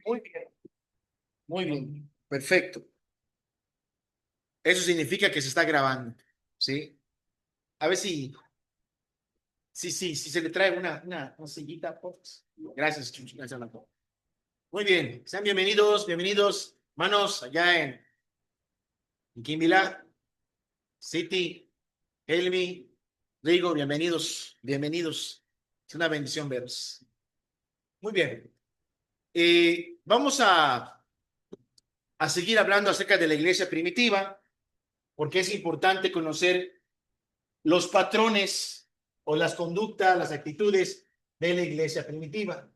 Muy bien, muy bien, perfecto. Eso significa que se está grabando, ¿sí? A ver si se le trae una sillita, pues. Gracias, Chucho, gracias, Marco. Muy bien, sean bienvenidos, bienvenidos, hermanos, allá en Quimbila, City, Elmi, Rigo, bienvenidos, bienvenidos. Es una bendición veros. Muy bien, vamos a seguir hablando acerca de la iglesia primitiva, porque es importante conocer los patrones o las conductas, las actitudes de la iglesia primitiva.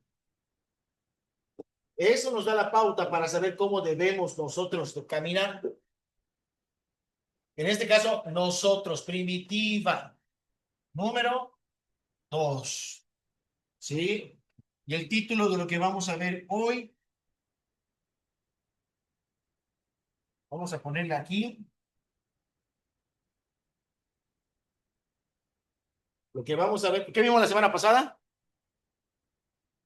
Eso nos da la pauta para saber cómo debemos nosotros caminar. En este caso, nosotros, primitiva, número 2. ¿Sí? Y el título de lo que vamos a ver hoy, vamos a ponerle aquí, lo que vamos a ver, ¿qué vimos la semana pasada?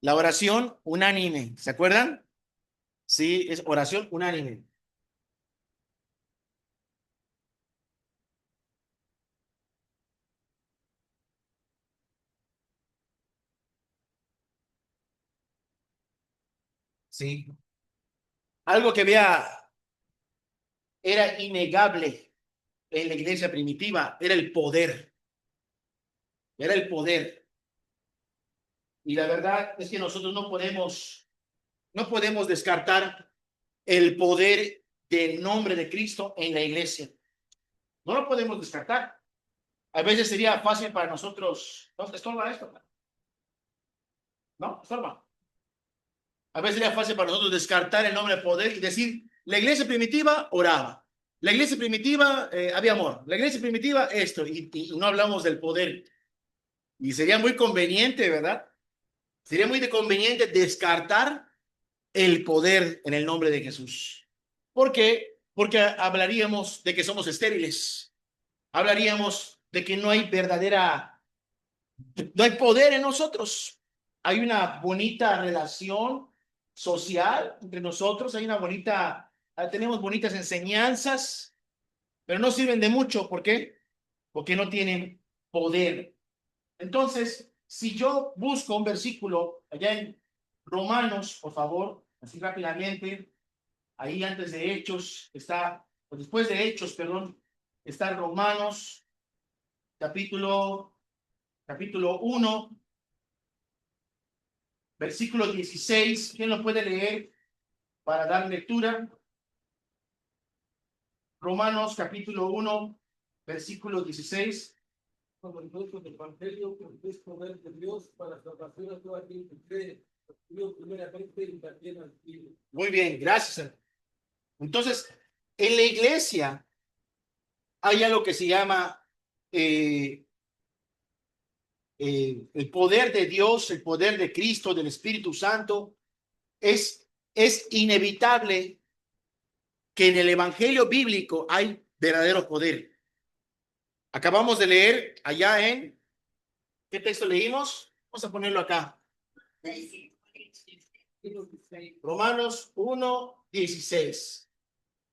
La oración unánime, ¿se acuerdan? Sí, es oración unánime. Sí. Algo que era innegable en la iglesia primitiva, era el poder. Y la verdad es que nosotros no podemos descartar el poder del nombre de Cristo en la iglesia. No lo podemos descartar. A veces sería fácil para nosotros, no, estorba esto, ¿no? Estorba. A veces sería fácil para nosotros descartar el nombre de poder y decir, la iglesia primitiva oraba. La iglesia primitiva había amor. La iglesia primitiva esto. Y no hablamos del poder. Y sería muy conveniente, ¿verdad? Sería muy conveniente descartar el poder en el nombre de Jesús. ¿Por qué? Porque hablaríamos de que somos estériles. Hablaríamos de que no hay poder en nosotros. Hay una bonita relación social entre nosotros, tenemos bonitas enseñanzas, pero no sirven de mucho. ¿Por qué? Porque no tienen poder. Entonces, si yo busco un versículo allá en Romanos, por favor, así rápidamente, ahí antes de Hechos está, o después de Hechos, perdón, está Romanos, capítulo 1, versículo 16. ¿Quién lo puede leer para dar lectura? Romanos, capítulo 1, versículo 16. Como el gozo del Evangelio, porque es poder de Dios para salvación a todo aquel que cree, yo primeramente y también al Hijo. Muy bien, gracias. Entonces, en la iglesia hay algo que se llama eh, el poder de Dios, el poder de Cristo, del Espíritu Santo. Es inevitable que en el Evangelio bíblico hay verdadero poder. Acabamos de leer allá ¿qué texto leímos? Vamos a ponerlo acá. Romanos 1:16.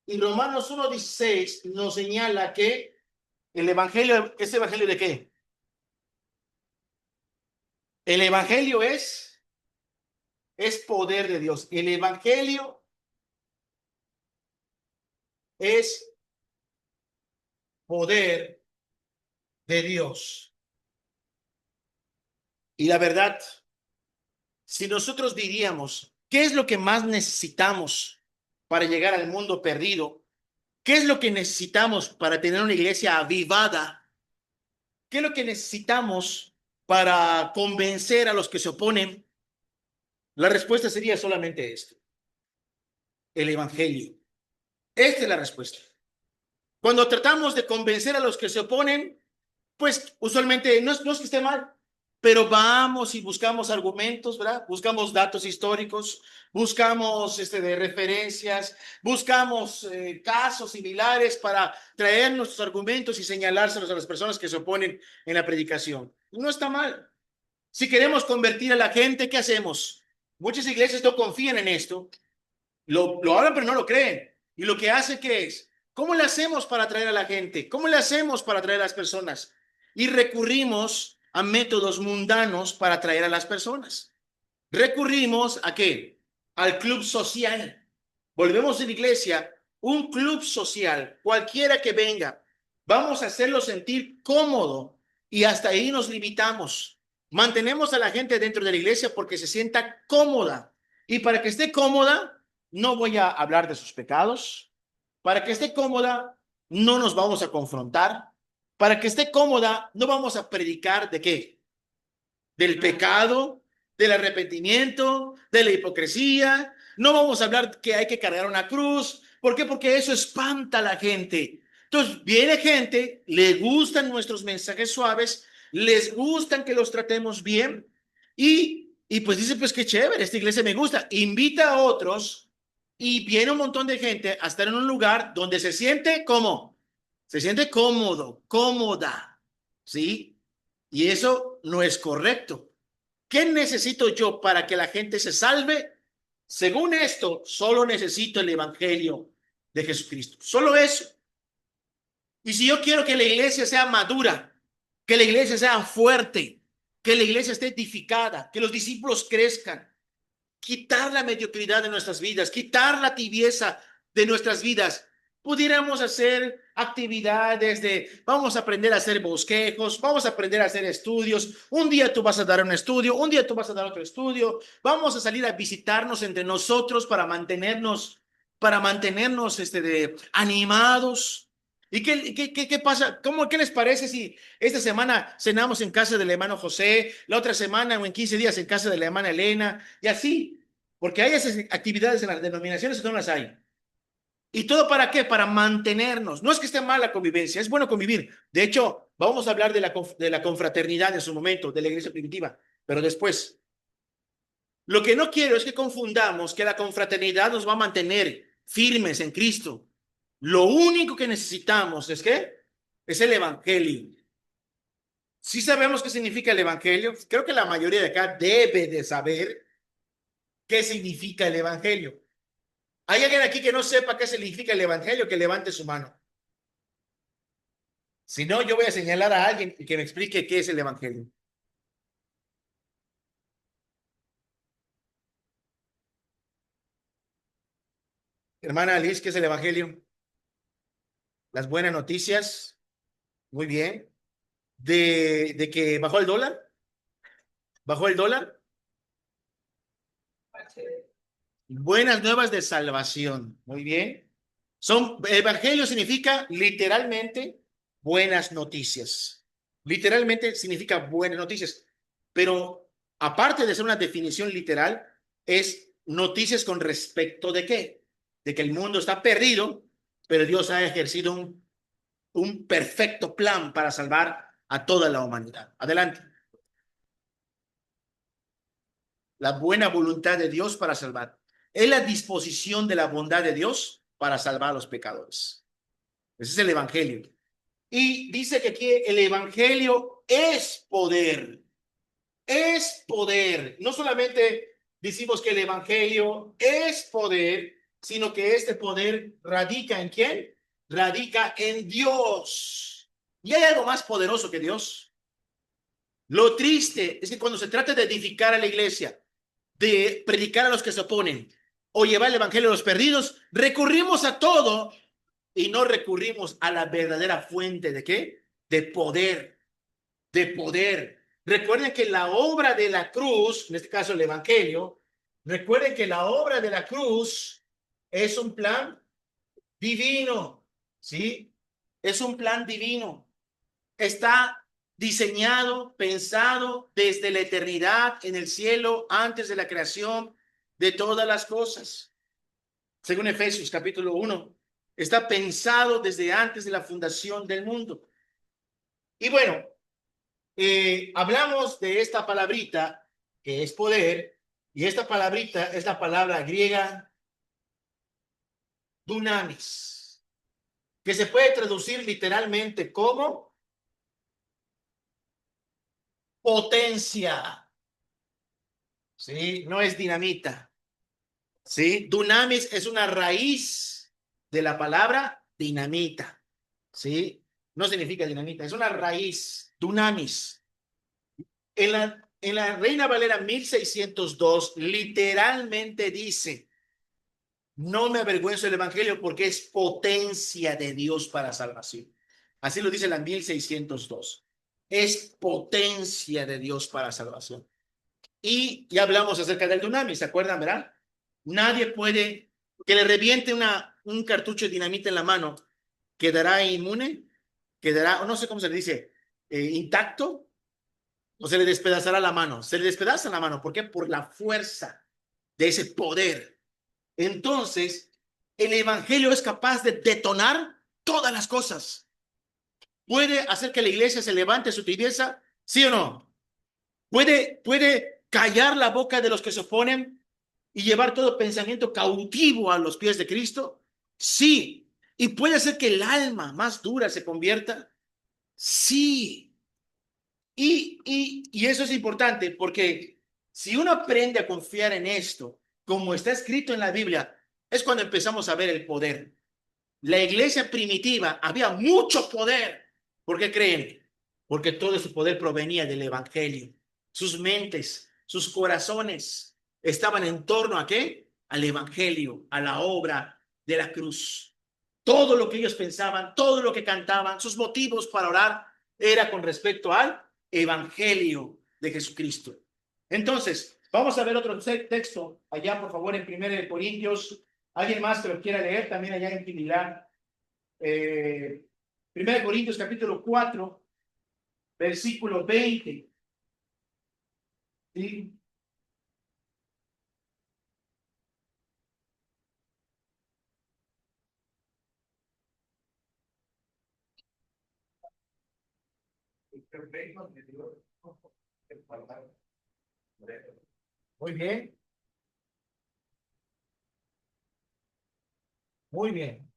Y Romanos 1:16 nos señala que el Evangelio, ¿es Evangelio de qué? El Evangelio es poder de Dios. El Evangelio es poder de Dios. Y la verdad, si nosotros diríamos, ¿qué es lo que más necesitamos para llegar al mundo perdido? ¿Qué es lo que necesitamos para tener una iglesia avivada? ¿Qué es lo que necesitamos para convencer a los que se oponen? La respuesta sería solamente esto: el Evangelio. Esta es la respuesta. Cuando tratamos de convencer a los que se oponen, pues usualmente no es que esté mal, pero vamos y buscamos argumentos, ¿verdad? Buscamos datos históricos, buscamos de referencias, buscamos casos similares para traer nuestros argumentos y señalárselos a las personas que se oponen en la predicación. No está mal. Si queremos convertir a la gente, ¿qué hacemos? Muchas iglesias no confían en esto, lo hablan pero no lo creen. Y lo que hace que es, ¿cómo le hacemos para atraer a la gente? ¿Cómo le hacemos para atraer a las personas? Y recurrimos a métodos mundanos para atraer a las personas. Recurrimos a qué? Al club social. Volvemos en la iglesia, un club social, cualquiera que venga, vamos a hacerlo sentir cómodo y hasta ahí nos limitamos. Mantenemos a la gente dentro de la iglesia porque se sienta cómoda. Y para que esté cómoda, no voy a hablar de sus pecados. Para que esté cómoda, no nos vamos a confrontar. Para que esté cómoda, no vamos a predicar de qué, del pecado, del arrepentimiento, de la hipocresía. No vamos a hablar que hay que cargar una cruz. ¿Por qué? Porque eso espanta a la gente. Entonces, viene gente, le gustan nuestros mensajes suaves, les gustan que los tratemos bien y pues dice, pues qué chévere, esta iglesia me gusta. Invita a otros y viene un montón de gente a estar en un lugar donde se siente como, se siente cómodo, cómoda, ¿sí? Y eso no es correcto. ¿Qué necesito yo para que la gente se salve? Según esto, solo necesito el evangelio de Jesucristo. Solo eso. Y si yo quiero que la iglesia sea madura, que la iglesia sea fuerte, que la iglesia esté edificada, que los discípulos crezcan, quitar la mediocridad de nuestras vidas, quitar la tibieza de nuestras vidas. Pudiéramos hacer actividades de, vamos a aprender a hacer bosquejos, vamos a aprender a hacer estudios. Un día tú vas a dar un estudio, un día tú vas a dar otro estudio. Vamos a salir a visitarnos entre nosotros para mantenernos animados. ¿Y qué pasa? ¿Qué les parece si esta semana cenamos en casa del hermano José, la otra semana o en 15 días en casa de la hermana Elena, y así? Porque hay esas actividades en las denominaciones y no las hay. ¿Y todo para qué? Para mantenernos. No es que esté mal la convivencia, es bueno convivir. De hecho, vamos a hablar de la confraternidad en su momento, de la iglesia primitiva, pero después. Lo que no quiero es que confundamos que la confraternidad nos va a mantener firmes en Cristo. Lo único que necesitamos es ¿qué? Es el evangelio. Sí sabemos qué significa el evangelio. Creo que la mayoría de acá debe de saber qué significa el evangelio. ¿Hay alguien aquí que no sepa qué significa el evangelio? Que levante su mano. Si no, yo voy a señalar a alguien que me explique qué es el evangelio. Hermana Alice, ¿qué es el evangelio? Las buenas noticias. Muy bien. De que bajó el dólar. ¿Bajó el dólar? Buenas nuevas de salvación. Muy bien. Evangelio significa literalmente buenas noticias. Literalmente significa buenas noticias. Pero aparte de ser una definición literal, es noticias con respecto de qué? De que el mundo está perdido, pero Dios ha ejercido un perfecto plan para salvar a toda la humanidad. Adelante. La buena voluntad de Dios para salvar. Es la disposición de la bondad de Dios para salvar a los pecadores. Ese es el evangelio. Y dice que aquí el evangelio es poder. Es poder. No solamente decimos que el evangelio es poder, sino que este poder radica en ¿quién? Radica en Dios. ¿Y hay algo más poderoso que Dios? Lo triste es que cuando se trata de edificar a la iglesia, de predicar a los que se oponen o llevar el evangelio a los perdidos, recurrimos a todo y no recurrimos a la verdadera fuente de ¿qué? De poder, de poder. Recuerden que la obra de la cruz, en este caso el evangelio, recuerden que la obra de la cruz es un plan divino, ¿sí? Es un plan divino. Está diseñado, pensado desde la eternidad en el cielo, antes de la creación de todas las cosas. Según Efesios capítulo 1, está pensado desde antes de la fundación del mundo. Y bueno, hablamos de esta palabrita que es poder, y esta palabrita es la palabra griega dunamis, que se puede traducir literalmente como potencia. ¿sí? No es dinamita, ¿sí? Dunamis es una raíz de la palabra dinamita, ¿sí? No significa dinamita, es una raíz, dunamis. En la Reina Valera 1602 literalmente dice, no me avergüenzo del evangelio porque es potencia de Dios para salvación. Así lo dice la 1602. Es potencia de Dios para salvación. Y ya hablamos acerca del dunamis, ¿se acuerdan, verdad? Nadie puede que le reviente un cartucho de dinamita en la mano, quedará inmune, quedará, no sé cómo se le dice, intacto, o se le despedazará la mano. Se le despedaza la mano. ¿Por qué? Por la fuerza de ese poder. Entonces, el evangelio es capaz de detonar todas las cosas. ¿Puede hacer que la iglesia se levante su tibieza? ¿Sí o no? ¿Puede callar la boca de los que se oponen y llevar todo pensamiento cautivo a los pies de Cristo? Sí. ¿Y puede hacer que el alma más dura se convierta? Sí. Y eso es importante porque si uno aprende a confiar en esto, como está escrito en la Biblia, es cuando empezamos a ver el poder. La iglesia primitiva había mucho poder. ¿Por qué creen? Porque todo su poder provenía del evangelio. Sus mentes, sus corazones estaban en torno a qué? Al evangelio, a la obra de la cruz. Todo lo que ellos pensaban, todo lo que cantaban, sus motivos para orar era con respecto al evangelio de Jesucristo. Entonces, vamos a ver otro texto allá, por favor, en 1 Corintios. ¿Alguien más que lo quiera leer? También allá en Pilar. 1 Corintios capítulo 4, versículo 20. ¿Sí? Muy bien, muy bien.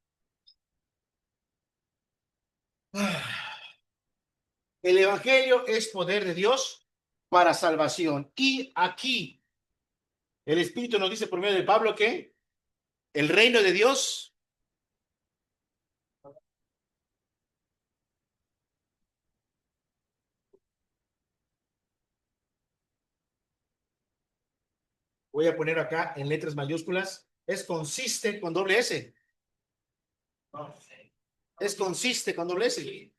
El evangelio es poder de Dios para salvación. Y aquí el Espíritu nos dice por medio de Pablo que el reino de Dios, voy a poner acá en letras mayúsculas, es consiste con doble S. Es consiste con doble S.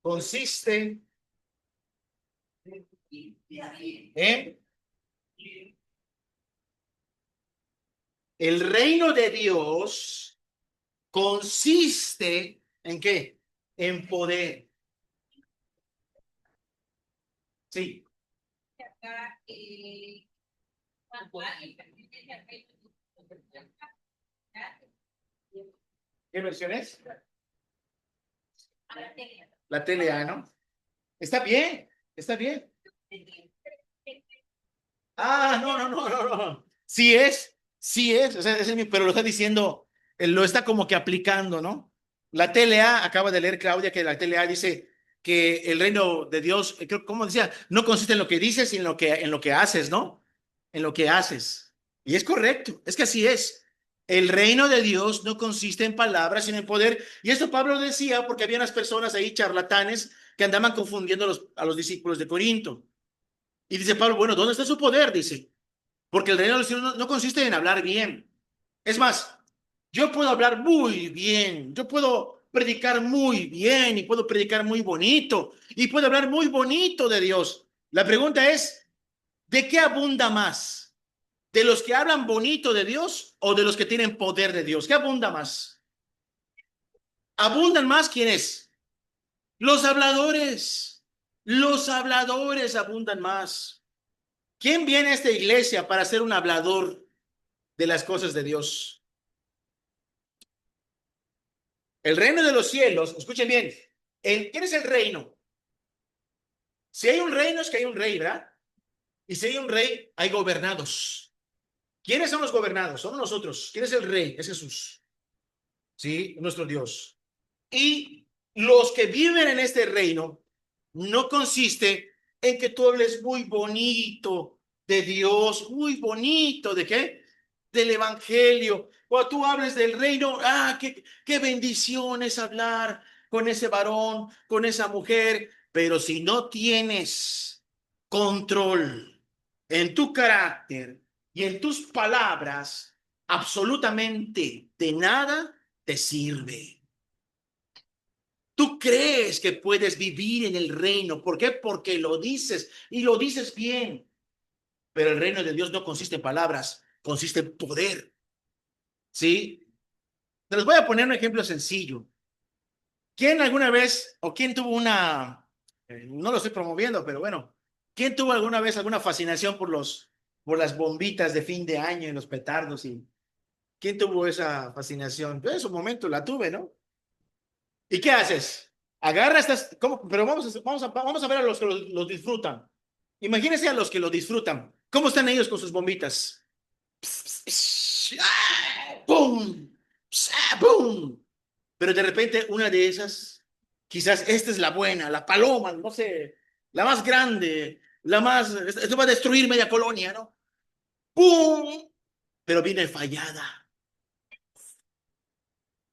Consiste en el reino de Dios consiste en qué? En poder. Sí. ¿Qué versión es? La TLA, ¿no? Está bien, está bien. Ah, no, no, no, no, no. Sí es, o sea, pero lo está diciendo, lo está como que aplicando, ¿no? La TLA, acaba de leer Claudia que la TLA dice que el reino de Dios, creo, ¿cómo decía? No consiste en lo que dices, sino en lo que haces, ¿no? En lo que haces. Y es correcto, es que así es. El reino de Dios no consiste en palabras, sino en poder. Y esto Pablo decía porque había unas personas ahí, charlatanes, que andaban confundiendo a los discípulos de Corinto. Y dice Pablo, bueno, ¿dónde está su poder? Dice, porque el reino de los cielos no consiste en hablar bien. Es más, yo puedo hablar muy bien, yo puedo predicar muy bien y puedo predicar muy bonito y puedo hablar muy bonito de Dios. La pregunta es, ¿de qué abunda más? ¿De los que hablan bonito de Dios o de los que tienen poder de Dios? ¿Qué abunda más? ¿Abundan más quiénes? Los habladores. Los habladores abundan más. ¿Quién viene a esta iglesia para ser un hablador de las cosas de Dios? El reino de los cielos, escuchen bien, ¿quién es el reino? Si hay un reino es que hay un rey, ¿verdad? Y si hay un rey, hay gobernados. ¿Quiénes son los gobernados? Somos nosotros. ¿Quién es el rey? Es Jesús. Sí, nuestro Dios. Y los que viven en este reino no consiste en que tú hables muy bonito de Dios, muy bonito. ¿De qué? Del evangelio. Cuando tú hables del reino, qué bendición es hablar con ese varón, con esa mujer. Pero si no tienes control en tu carácter y en tus palabras, absolutamente de nada te sirve. Tú crees que puedes vivir en el reino. ¿Por qué? Porque lo dices y lo dices bien. Pero el reino de Dios no consiste en palabras, consiste en poder. ¿Sí? Te los voy a poner un ejemplo sencillo. ¿Quién alguna vez o quién tuvo no lo estoy promoviendo, pero bueno, quién tuvo alguna vez alguna fascinación por las bombitas de fin de año y los petardos? ¿Y quién tuvo esa fascinación? Yo en su momento la tuve, ¿no? ¿Y qué haces? Agarra estas, ¿cómo? Pero vamos a ver a los que los disfrutan. Imagínense a los que lo disfrutan. ¿Cómo están ellos con sus bombitas? ¡Pum! ¡Pum! Pero de repente una de esas, quizás esta es la buena, la paloma, no sé, la más grande, esto va a destruir media colonia, ¿no? ¡Pum! Pero viene fallada.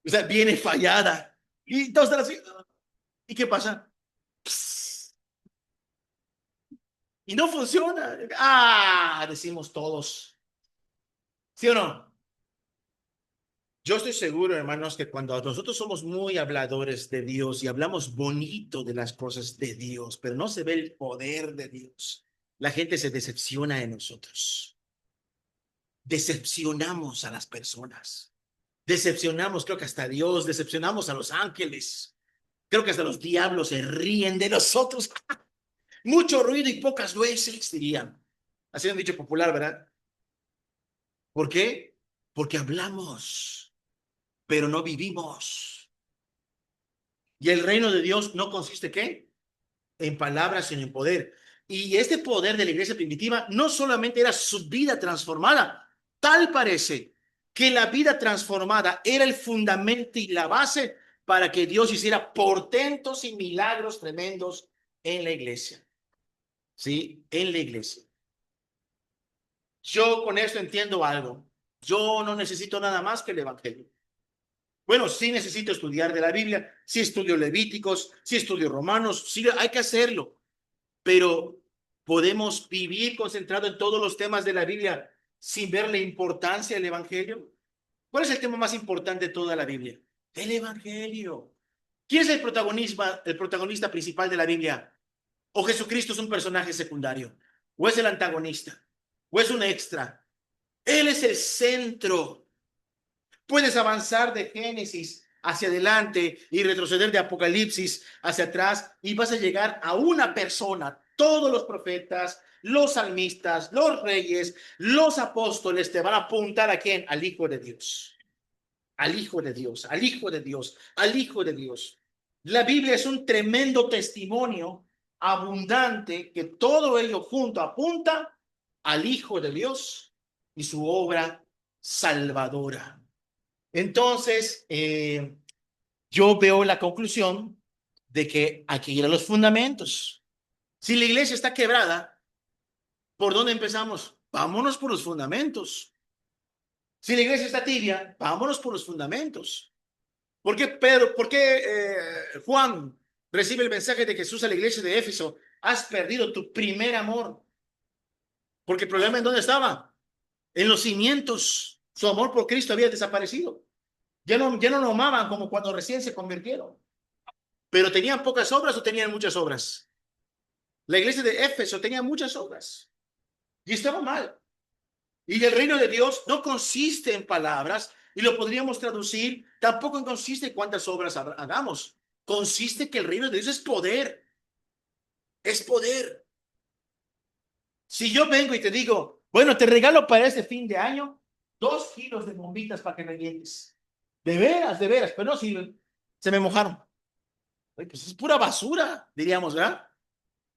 O sea, viene fallada. Y todos están así. ¿Y qué pasa? Y no funciona. Decimos todos. ¿Sí o no? Yo estoy seguro, hermanos, que cuando nosotros somos muy habladores de Dios y hablamos bonito de las cosas de Dios, pero no se ve el poder de Dios, la gente se decepciona de nosotros. Decepcionamos a las personas. Decepcionamos, creo que hasta a Dios, decepcionamos a los ángeles. Creo que hasta los diablos se ríen de nosotros. Mucho ruido y pocas nueces, dirían. Así es un dicho popular, ¿verdad? ¿Por qué? Porque hablamos, pero no vivimos. Y el reino de Dios no consiste, ¿qué? En palabras, sino en poder. Y este poder de la iglesia primitiva no solamente era su vida transformada, tal parece que la vida transformada era el fundamento y la base para que Dios hiciera portentos y milagros tremendos en la iglesia. ¿Sí? En la iglesia. Yo con esto entiendo algo. Yo no necesito nada más que el evangelio. Bueno, sí necesito estudiar de la Biblia, sí estudio Levíticos, sí estudio Romanos, sí hay que hacerlo, pero podemos vivir concentrado en todos los temas de la Biblia sin ver la importancia del evangelio. ¿Cuál es el tema más importante de toda la Biblia? El evangelio. ¿Quién es el protagonista principal de la Biblia? ¿O Jesucristo es un personaje secundario? ¿O es el antagonista? ¿O es un extra? Él es el centro. Puedes avanzar de Génesis hacia adelante y retroceder de Apocalipsis hacia atrás y vas a llegar a una persona. Todos los profetas, los salmistas, los reyes, los apóstoles te van a apuntar a quién? Al Hijo de Dios. Al Hijo de Dios, al Hijo de Dios, al Hijo de Dios. La Biblia es un tremendo testimonio abundante que todo ello junto apunta al Hijo de Dios y su obra salvadora. Entonces, yo veo la conclusión de que hay que ir a los fundamentos. Si la iglesia está quebrada, ¿por dónde empezamos? Vámonos por los fundamentos. Si la iglesia está tibia, vámonos por los fundamentos. ¿Por qué Pedro, por qué Juan recibe el mensaje de Jesús a la iglesia de Éfeso? Has perdido tu primer amor. Porque el problema en dónde estaba? En los cimientos. Su amor por Cristo había desaparecido. Ya no lo amaban como cuando recién se convirtieron. Pero tenían pocas obras o tenían muchas obras. La iglesia de Éfeso tenía muchas obras y estaba mal. Y el reino de Dios no consiste en palabras y lo podríamos traducir, tampoco consiste en cuántas obras hagamos. Consiste que el reino de Dios es poder. Es poder. Si yo vengo y te digo, bueno, te regalo para este fin de año 2 kilos de bombitas para que revientes. De veras, pero no sirven. Se me mojaron. Ay, pues es pura basura, diríamos, ¿verdad?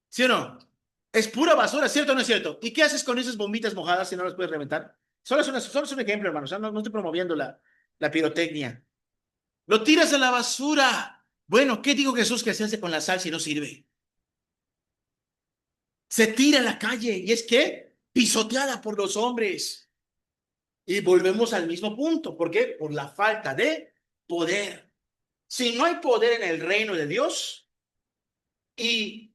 ¿Sí o no? Es pura basura, ¿cierto o no es cierto? ¿Y qué haces con esas bombitas mojadas si no las puedes reventar? Solo es un ejemplo, hermano. O sea, no estoy promoviendo la pirotecnia. Lo tiras a la basura. Bueno, ¿qué dijo Jesús que se hace con la sal si no sirve? Se tira a la calle. ¿Y es qué? pisoteada por los hombres. Y volvemos al mismo punto. ¿Por qué? Por la falta de poder. Si no hay poder en el reino de Dios, y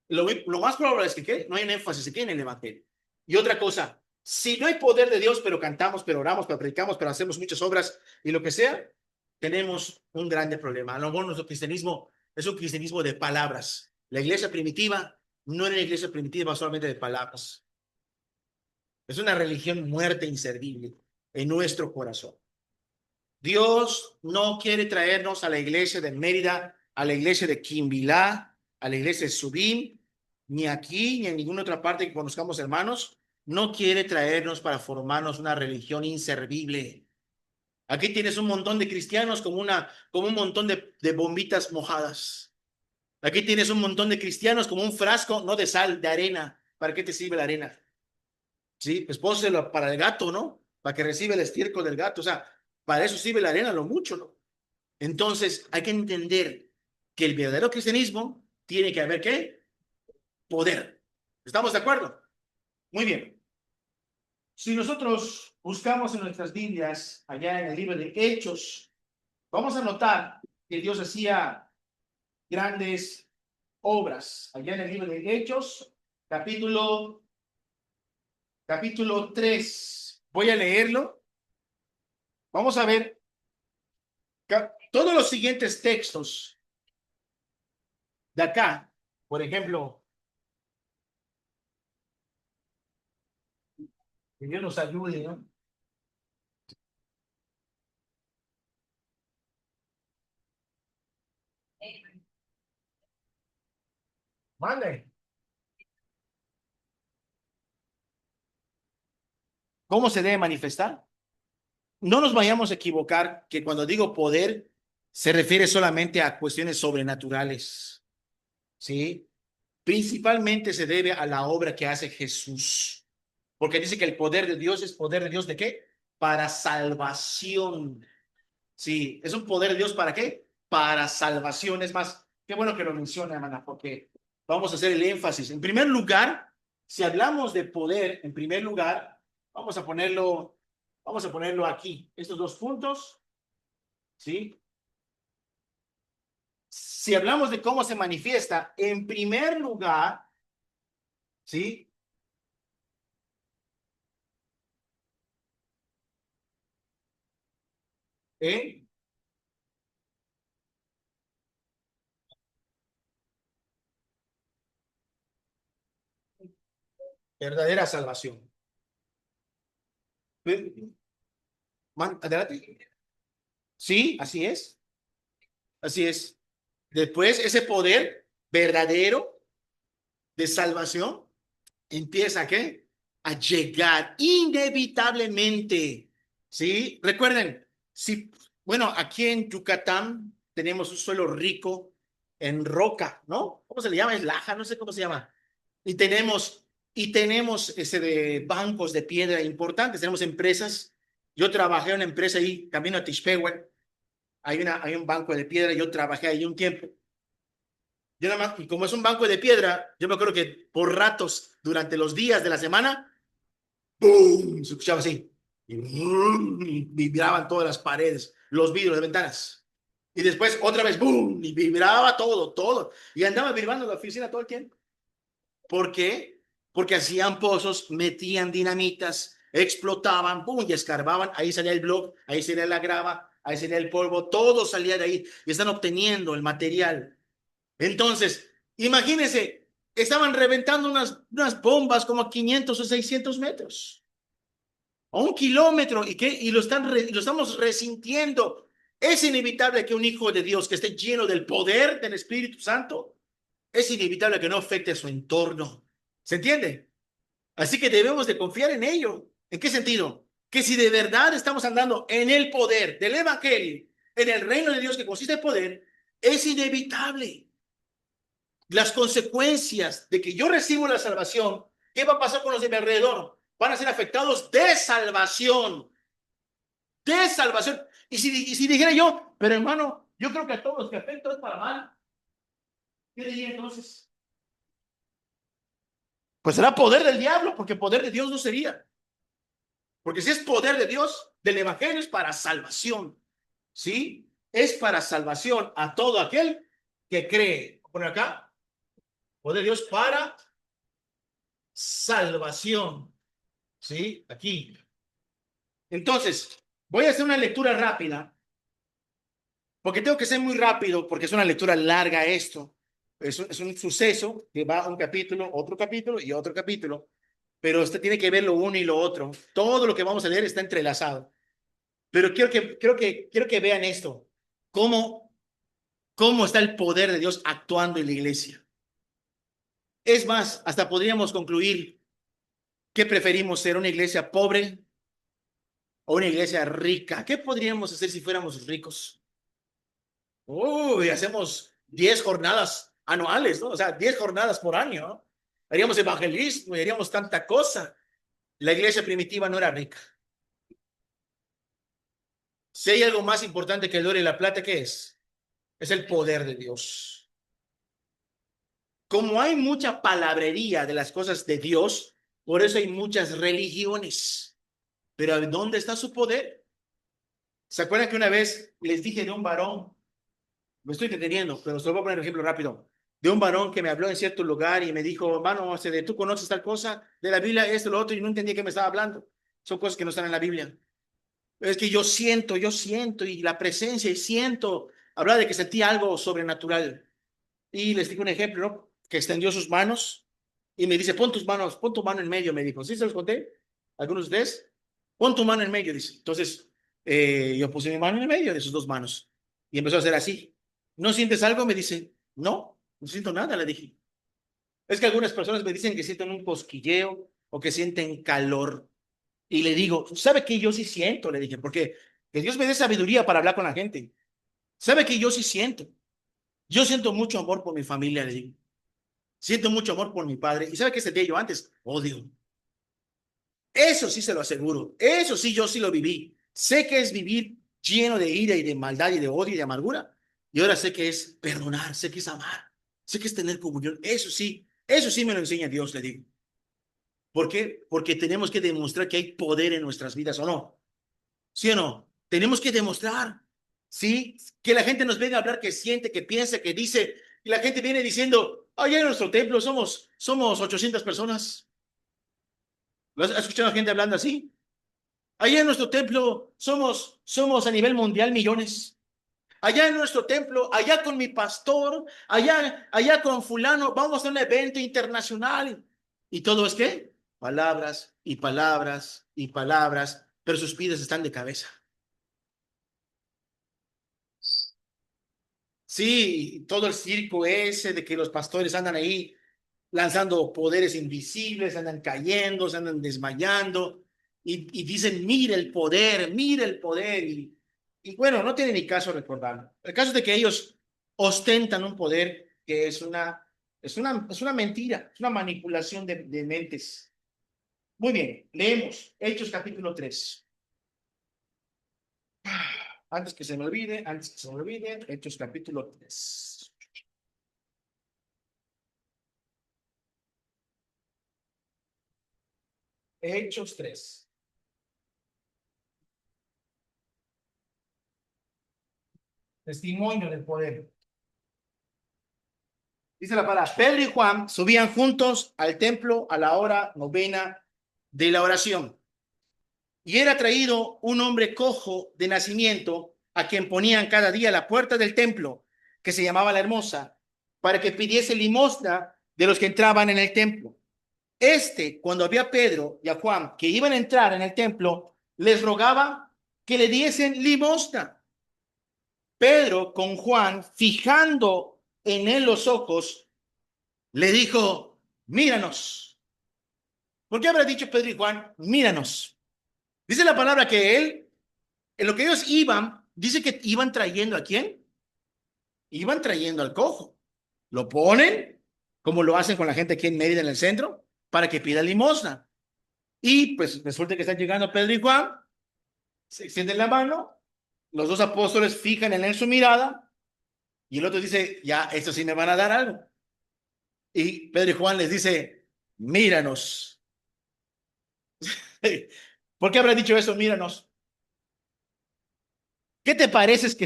lo más probable es que ¿qué? No hay un énfasis aquí en el evangelio. Y otra cosa, si no hay poder de Dios, pero cantamos, pero oramos, pero predicamos, pero hacemos muchas obras y lo que sea, tenemos un grande problema. A lo mejor nuestro cristianismo es un cristianismo de palabras. La iglesia primitiva no era una iglesia primitiva solamente de palabras. Es una religión muerta e inservible en nuestro corazón. Dios no quiere traernos a la iglesia de Mérida, a la iglesia de Quimbilá, a la iglesia de Subim, ni aquí ni en ninguna otra parte que conozcamos, hermanos. No quiere traernos para formarnos una religión inservible. Aquí tienes un montón de cristianos como un montón de bombitas mojadas. Aquí tienes un montón de cristianos como un frasco, no de sal, de arena. ¿Para qué te sirve la arena? Sí, pues póselo para el gato, ¿no? Para que reciba el estiércol del gato. O sea, para eso sirve la arena, lo mucho, ¿no? Entonces, hay que entender que el verdadero cristianismo tiene que haber, ¿qué? Poder. ¿Estamos de acuerdo? Muy bien. Si nosotros buscamos en nuestras Biblias, allá en el libro de Hechos, vamos a notar que Dios hacía grandes obras. Allá en el libro de Hechos, capítulo 3. Voy a leerlo. Vamos a ver todos los siguientes textos de acá. Por ejemplo, que Dios nos ayude, ¿no? Mande. ¿Cómo se debe manifestar? No nos vayamos a equivocar que cuando digo poder se refiere solamente a cuestiones sobrenaturales, ¿sí? Principalmente se debe a la obra que hace Jesús, porque dice que el poder de Dios es poder de Dios ¿de qué? Para salvación. Sí, es un poder de Dios ¿para qué? Para salvación. Es más, qué bueno que lo menciona, hermana, porque vamos a hacer el énfasis. En primer lugar, si hablamos de poder, en primer lugar, vamos a ponerlo aquí, estos dos puntos, ¿sí? Si hablamos de cómo se manifiesta, en primer lugar, ¿sí? En verdadera salvación. Adelante. Sí, así es. Así es. Después, ese poder verdadero de salvación empieza ¿a qué? A llegar inevitablemente. ¿Sí? Recuerden, si, bueno, aquí en Yucatán tenemos un suelo rico en roca, ¿no? ¿Cómo se le llama? Es laja, no sé cómo se llama. Y tenemos ese de bancos de piedra importantes, tenemos empresas. Yo trabajé en una empresa ahí, camino a Tishpehue, hay un banco de piedra, yo trabajé ahí un tiempo. Yo nada más, y como es un banco de piedra, yo me acuerdo que por ratos, durante los días de la semana, ¡boom! Se escuchaba así. Y, ¡boom! Y vibraban todas las paredes, los vidrios, las ventanas. Y después otra vez, ¡boom! Y vibraba todo, todo. Y andaba vibrando la oficina todo el tiempo. ¿Por qué? Porque hacían pozos, metían dinamitas, explotaban, ¡pum! Y escarbaban. Ahí salía el bloque, ahí salía la grava, ahí salía el polvo, todo salía de ahí. Y están obteniendo el material. Entonces, imagínense, estaban reventando unas bombas como a 500 o 600 metros, a 1 kilómetro, ¿y qué? Y lo estamos resintiendo. Es inevitable que un hijo de Dios que esté lleno del poder del Espíritu Santo, es inevitable que no afecte a su entorno. ¿Se entiende? Así que debemos de confiar en ello. ¿En qué sentido? Que si de verdad estamos andando en el poder del Evangelio, en el reino de Dios que consiste en poder, es inevitable las consecuencias de que yo recibo la salvación. ¿Qué va a pasar con los de mi alrededor? Van a ser afectados de salvación, de salvación. Y si dijera yo, pero hermano, yo creo que a todos los que afecto es para mal, ¿qué diría entonces? pues será poder del diablo, porque poder de Dios no sería. Porque si es poder de Dios, del evangelio es para salvación. ¿Sí? Es para salvación a todo aquel que cree. Por acá, poder de Dios para salvación. ¿Sí? Aquí. Entonces, voy a hacer una lectura rápida, porque tengo que ser muy rápido, porque es una lectura larga esto. Es un suceso que va a un capítulo, otro capítulo y otro capítulo, pero usted tiene que ver lo uno y lo otro. Todo lo que vamos a leer está entrelazado. Pero quiero que vean esto, cómo, cómo está el poder de Dios actuando en la iglesia. Es más, hasta podríamos concluir que preferimos ser una iglesia pobre o una iglesia rica. ¿Qué podríamos hacer si fuéramos ricos? Uy, hacemos 10 jornadas anuales, ¿no? O sea, 10 jornadas por año, ¿no? Haríamos evangelismo y haríamos tanta cosa. La iglesia primitiva no era rica. Si hay algo más importante que el oro y la plata, ¿qué es? Es el poder de Dios. Como hay mucha palabrería de las cosas de Dios, por eso hay muchas religiones. Pero ¿dónde está su poder? ¿Se acuerdan que una vez les dije de un varón? Me estoy deteniendo, pero se lo voy a poner un ejemplo rápido. De un varón que me habló en cierto lugar y me dijo, hermano, ¿tú conoces tal cosa de la Biblia, esto, lo otro? Y no entendía qué me estaba hablando. Son cosas que no están en la Biblia. Es que yo siento, y la presencia, y siento. Hablaba de que sentía algo sobrenatural. Y les dije un ejemplo, ¿no? Que extendió sus manos y me dice, pon tus manos, pon tu mano en medio, me dijo. ¿Sí se los conté? ¿Algunos de ustedes? Pon tu mano en medio, dice. Entonces, yo puse mi mano en medio de sus dos manos y empezó a hacer así. ¿No sientes algo? Me dice, no, no siento nada, le dije. Es que algunas personas me dicen que sienten un cosquilleo o que sienten calor. Y le digo, ¿sabe qué? Yo sí siento, le dije, porque que Dios me dé sabiduría para hablar con la gente. ¿Sabe que yo sí siento? Yo siento mucho amor por mi familia, le digo. Siento mucho amor por mi padre. ¿Y sabe qué sentía yo antes? Odio. Eso sí se lo aseguro. Eso sí, yo sí lo viví. Sé que es vivir lleno de ira y de maldad y de odio y de amargura. Y ahora sé que es perdonar, sé que es amar, sé que es tener comunión. Eso sí me lo enseña Dios, le digo. ¿Por qué? Porque tenemos que demostrar que hay poder en nuestras vidas, ¿o no? ¿Sí o no? Tenemos que demostrar, ¿sí? Que la gente nos venga a hablar, que siente, que piensa, que dice. Y la gente viene diciendo, allá en nuestro templo somos 800 personas. ¿Has escuchado a gente hablando así? Allá en nuestro templo somos a nivel mundial millones. Allá en nuestro templo, allá con mi pastor, allá con fulano, vamos a hacer un evento internacional. ¿Y todo es qué? Palabras y palabras y palabras, pero sus vidas están de cabeza. Sí, todo el circo ese de que los pastores andan ahí lanzando poderes invisibles, andan cayendo, se andan desmayando y dicen, mira el poder. Y bueno, no tiene ni caso recordarlo. El caso es de que ellos ostentan un poder que es una mentira, es una manipulación de mentes. Muy bien, leemos Hechos capítulo 3. Antes que se me olvide, Hechos capítulo 3. Hechos 3. Testimonio del poder. Dice la palabra, Pedro y Juan subían juntos al templo a la hora novena de la oración. Y era traído un hombre cojo de nacimiento, a quien ponían cada día a la puerta del templo, que se llamaba la Hermosa, para que pidiese limosna de los que entraban en el templo. Cuando vio a Pedro y a Juan que iban a entrar en el templo, les rogaba que le diesen limosna. Pedro, con Juan, fijando en él los ojos, le dijo, míranos. ¿Por qué habrá dicho Pedro y Juan, míranos? Dice la palabra que él, en lo que ellos iban, dice que iban trayendo ¿a quién? Iban trayendo al cojo. Lo ponen, como lo hacen con la gente aquí en Mérida, en el centro, para que pida limosna. Y pues resulta que están llegando Pedro y Juan, se extienden la mano, los dos apóstoles fijan en él su mirada, y el otro dice, ya, esto sí me van a dar algo. Y Pedro y Juan les dice, míranos. ¿Por qué habrá dicho eso? Míranos. ¿Qué te parece que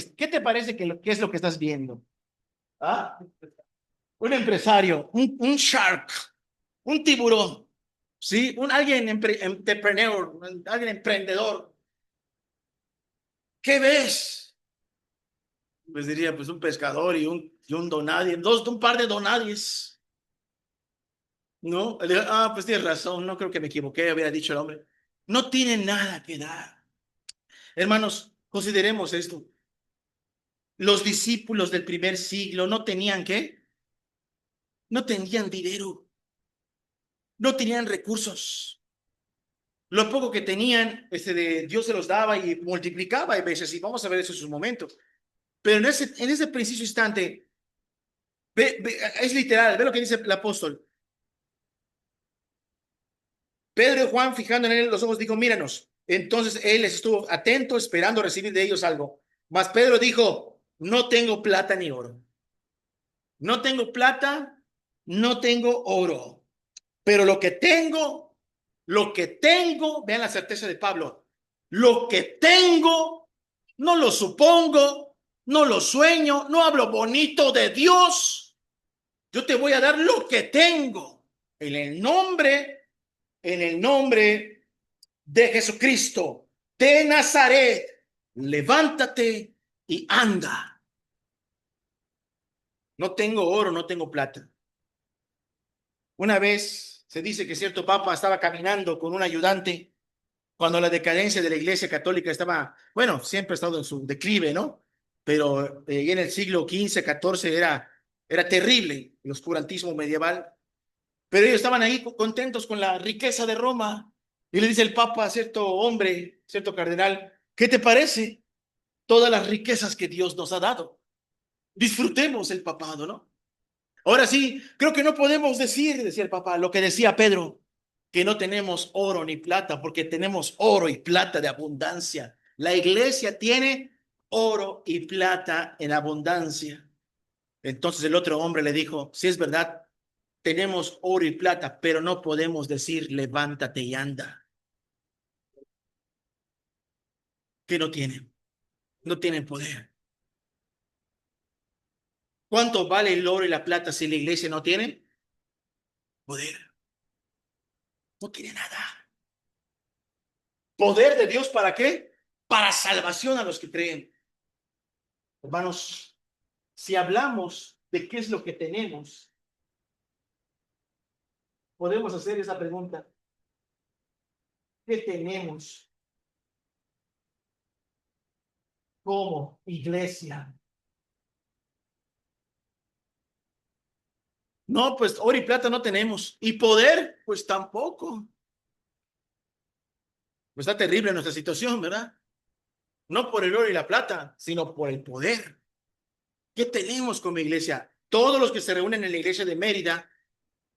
es lo que estás viendo? ¿Ah? Un empresario, un shark, un tiburón, ¿sí? Alguien entrepreneur, alguien emprendedor. ¿Qué ves? Pues diría, pues un pescador y un donadie, un par de donadies, ¿no? Pues tienes razón, no creo que me equivoqué, hubiera dicho el hombre. No tiene nada que dar. Hermanos, consideremos esto. Los discípulos del primer siglo no tenían ¿qué? No tenían dinero, no tenían recursos. Lo poco que tenían, Dios se los daba y multiplicaba a veces, y vamos a ver eso en sus momentos. Pero en ese preciso instante, es literal, ve lo que dice el apóstol. Pedro y Juan, fijando en él los ojos, dijo, míranos. Entonces él les estuvo atento, esperando recibir de ellos algo. Mas Pedro dijo, no tengo plata ni oro. No tengo plata, no tengo oro. Pero lo que tengo, vean la certeza de Pablo, lo que tengo, no lo supongo, no lo sueño, no hablo bonito de Dios. Yo te voy a dar lo que tengo en el nombre de Jesucristo de Nazaret. Levántate y anda. No tengo oro, no tengo plata. Una vez se dice que cierto papa estaba caminando con un ayudante cuando la decadencia de la Iglesia Católica estaba, bueno, siempre ha estado en su declive, ¿no? Pero en el siglo XV, XIV era terrible el oscurantismo medieval. Pero ellos estaban ahí contentos con la riqueza de Roma. Y le dice el Papa a cierto hombre, cierto cardenal, ¿qué te parece todas las riquezas que Dios nos ha dado? Disfrutemos el papado, ¿no? Ahora sí, creo que no podemos decir, decía el Papa, lo que decía Pedro, que no tenemos oro ni plata, porque tenemos oro y plata de abundancia. La iglesia tiene oro y plata en abundancia. Entonces el otro hombre le dijo, si es verdad, tenemos oro y plata, pero no podemos decir levántate y anda. Que no tienen, no tienen poder. ¿Cuánto vale el oro y la plata si la iglesia no tiene poder? No tiene nada. ¿Poder de Dios para qué? Para salvación a los que creen. Hermanos, si hablamos de qué es lo que tenemos, podemos hacer esa pregunta. ¿Qué tenemos como iglesia? No, pues oro y plata no tenemos. ¿Y poder? Pues tampoco. Pues está terrible nuestra situación, ¿verdad? No por el oro y la plata, sino por el poder. ¿Qué tenemos como iglesia? Todos los que se reúnen en la iglesia de Mérida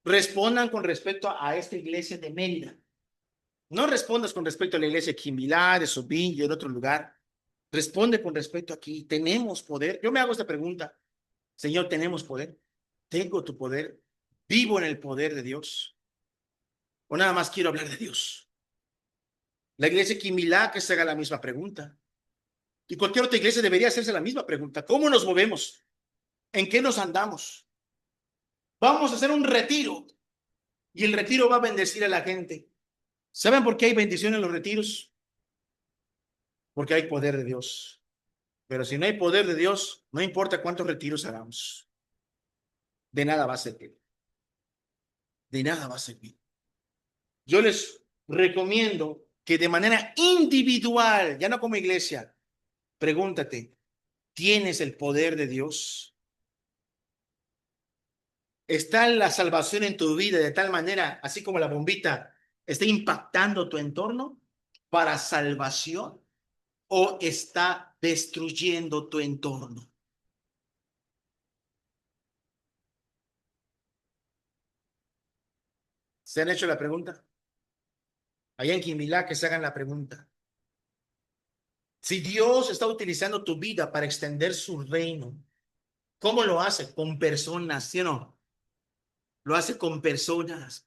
respondan con respecto a esta iglesia de Mérida. No respondas con respecto a la iglesia de Quimbilá, de Sobín y en otro lugar. Responde con respecto aquí. ¿Tenemos poder? Yo me hago esta pregunta. Señor, ¿tenemos poder? ¿Tengo tu poder? ¿Vivo en el poder de Dios? ¿O nada más quiero hablar de Dios? La iglesia de Quimbilá que se haga la misma pregunta. Y cualquier otra iglesia debería hacerse la misma pregunta. ¿Cómo nos movemos? ¿En qué nos andamos? Vamos a hacer un retiro y el retiro va a bendecir a la gente. ¿Saben por qué hay bendición en los retiros? Porque hay poder de Dios. Pero si no hay poder de Dios, no importa cuántos retiros hagamos, de nada va a servir. De nada va a servir. Yo les recomiendo que de manera individual, ya no como iglesia, pregúntate, ¿tienes el poder de Dios? ¿Está la salvación en tu vida de tal manera, así como la bombita, está impactando tu entorno para salvación o está destruyendo tu entorno? ¿Se han hecho la pregunta? Allá en Quimbilá que se hagan la pregunta. Si Dios está utilizando tu vida para extender su reino, ¿cómo lo hace? Con personas, ¿sí o no? Lo hace con personas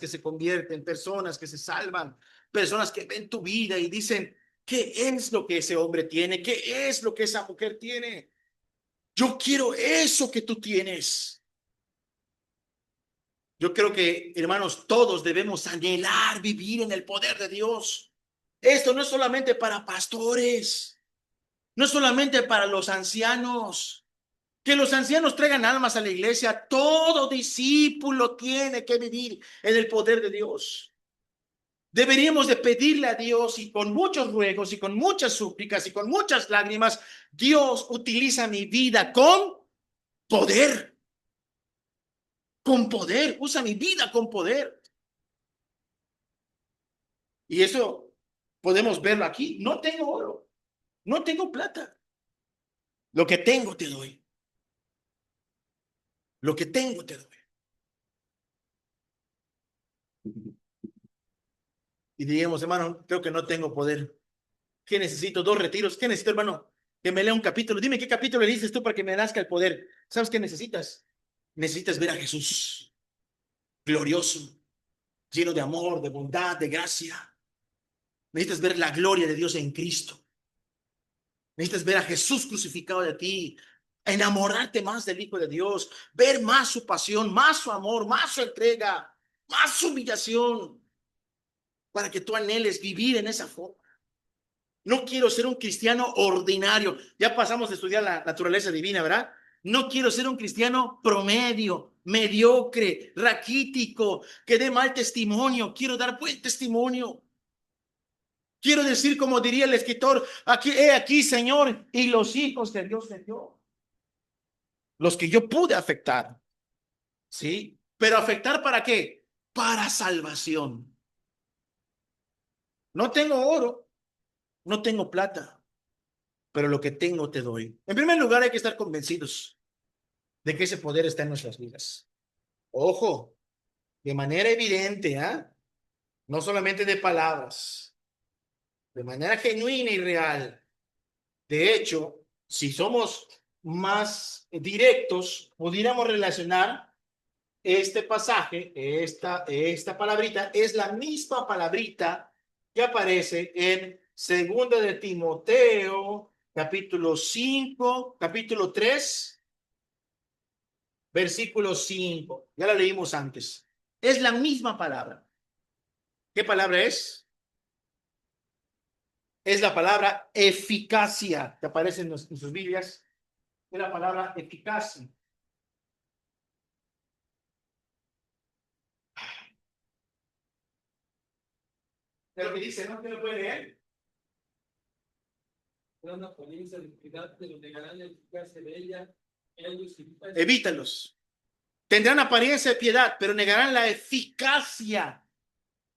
que se convierten, personas que se salvan, personas que ven tu vida y dicen, ¿qué es lo que ese hombre tiene? ¿Qué es lo que esa mujer tiene? Yo quiero eso que tú tienes. Yo creo que, hermanos, todos debemos anhelar vivir en el poder de Dios. Esto no es solamente para pastores, no es solamente para los ancianos. Que los ancianos traigan almas a la iglesia. Todo discípulo tiene que vivir en el poder de Dios. Deberíamos de pedirle a Dios y con muchos ruegos y con muchas súplicas y con muchas lágrimas, Dios utiliza mi vida poder, con poder, usa mi vida con poder. Y eso podemos verlo aquí. No tengo oro, no tengo plata. Lo que tengo te doy. Lo que tengo te doy. Y diríamos, hermano, creo que no tengo poder. ¿Qué necesito? 2 retiros. ¿Qué necesito, hermano? Que me lea un capítulo. Dime qué capítulo le dices tú para que me nazca el poder. ¿Sabes qué necesitas? Necesitas ver a Jesús glorioso, lleno de amor, de bondad, de gracia. Necesitas ver la gloria de Dios en Cristo. Necesitas ver a Jesús crucificado de ti, enamorarte más del Hijo de Dios, ver más su pasión, más su amor, más su entrega, más su humillación, para que tú anheles vivir en esa forma. No quiero ser un cristiano ordinario. Ya pasamos de estudiar la naturaleza divina, ¿verdad? No quiero ser un cristiano promedio, mediocre, raquítico, que dé mal testimonio. Quiero dar buen testimonio. Quiero decir, como diría el escritor, aquí, he aquí, Señor, y los hijos que Dios me dio. Los que yo pude afectar, ¿sí? Pero afectar ¿para qué? Para salvación. No tengo oro, no tengo plata, pero lo que tengo te doy. En primer lugar, hay que estar convencidos de que ese poder está en nuestras vidas. Ojo, de manera evidente, ¿ah? No solamente de palabras, de manera genuina y real. De hecho, si somos más directos, pudiéramos relacionar este pasaje, esta palabrita, es la misma palabrita que aparece en 2 de Timoteo, capítulo 5, capítulo 3, versículo 5. Ya la leímos antes. Es la misma palabra. ¿Qué palabra es? Es la palabra eficacia, que aparece en sus Biblias. Es la palabra eficacia. Es lo que dice, ¿no? ¿Qué lo puede leer? Una apariencia de piedad, pero negarán la eficacia de ella. Ellos Evítalos. Tendrán apariencia de piedad, pero negarán la eficacia.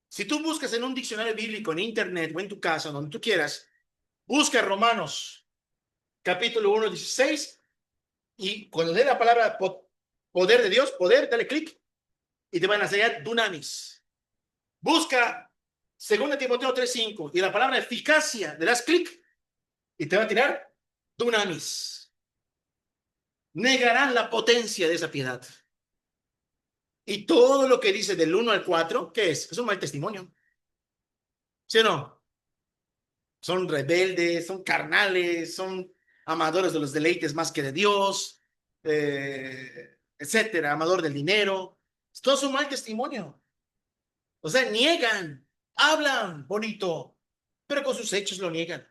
Si tú buscas en un diccionario bíblico, en internet o en tu casa, donde tú quieras, busca Romanos, capítulo 1, 16, y cuando dé la palabra poder de Dios, poder, dale clic, y te van a enseñar dunamis. Busca 2 Timoteo 3, 5, y la palabra eficacia, le das clic, y te va a tirar dunamis. Negarán la potencia de esa piedad. Y todo lo que dice del 1 al 4, ¿qué es? Es un mal testimonio. ¿Sí o no? Son rebeldes, son carnales, son amadores de los deleites más que de Dios, etcétera, amador del dinero. Todo es un mal testimonio. O sea, niegan, hablan bonito, pero con sus hechos lo niegan.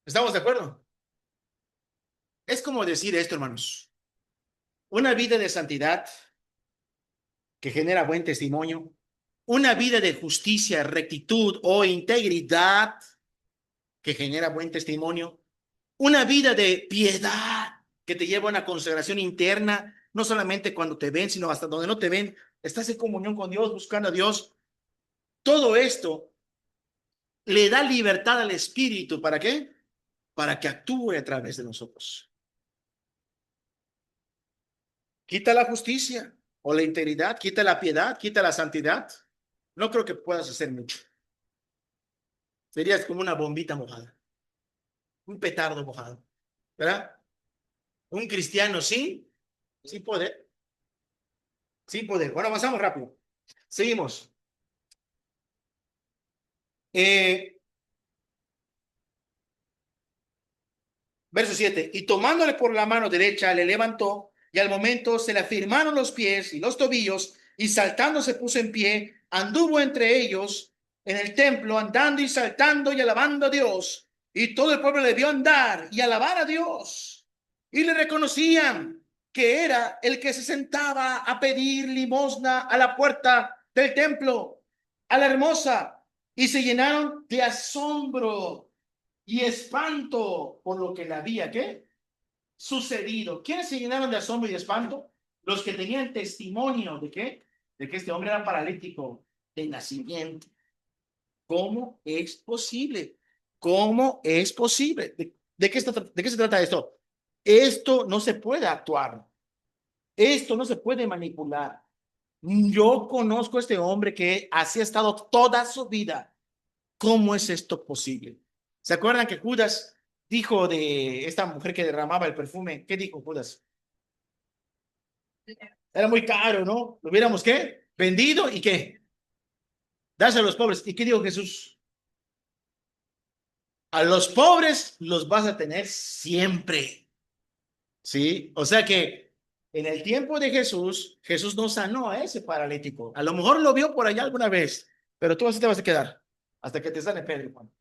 ¿Estamos de acuerdo? Es como decir esto, hermanos. Una vida de santidad que genera buen testimonio, una vida de justicia, rectitud o integridad que genera buen testimonio, una vida de piedad que te lleva a una consagración interna, no solamente cuando te ven, sino hasta donde no te ven, estás en comunión con Dios, buscando a Dios. Todo esto le da libertad al Espíritu. ¿Para qué? Para que actúe a través de nosotros. Quita la justicia o la integridad, quita la piedad, quita la santidad. No creo que puedas hacer mucho. Serías como una bombita mojada, un petardo mojado, ¿verdad? Un cristiano, sí, sí puede. Sin poder. Bueno, avanzamos rápido. Seguimos. Verso 7. Y tomándole por la mano derecha, le levantó, y al momento se le afirmaron los pies y los tobillos, y saltando se puso en pie, anduvo entre ellos en el templo, andando y saltando y alabando a Dios. Y todo el pueblo le vio andar y alabar a Dios. Y le reconocían que era el que se sentaba a pedir limosna a la puerta del templo, a la hermosa, y se llenaron de asombro y espanto por lo que le había, ¿qué? Sucedido. ¿Quiénes se llenaron de asombro y de espanto? Los que tenían testimonio de qué? De que este hombre era paralítico de nacimiento. ¿Cómo es posible? ¿Cómo es posible? ¿De qué se trata esto? Esto no se puede actuar. Esto no se puede manipular. Yo conozco a este hombre que así ha estado toda su vida. ¿Cómo es esto posible? ¿Se acuerdan que Judas dijo de esta mujer que derramaba el perfume? ¿Qué dijo Judas? Era muy caro, ¿no? ¿Lo hubiéramos qué? Vendido y qué? Darse a los pobres. ¿Y qué dijo Jesús? A los pobres los vas a tener siempre. ¿Sí? O sea que en el tiempo de Jesús, Jesús no sanó a ese paralítico. A lo mejor lo vio por allá alguna vez, pero tú así te vas a quedar hasta que te sane Pedro, Juan.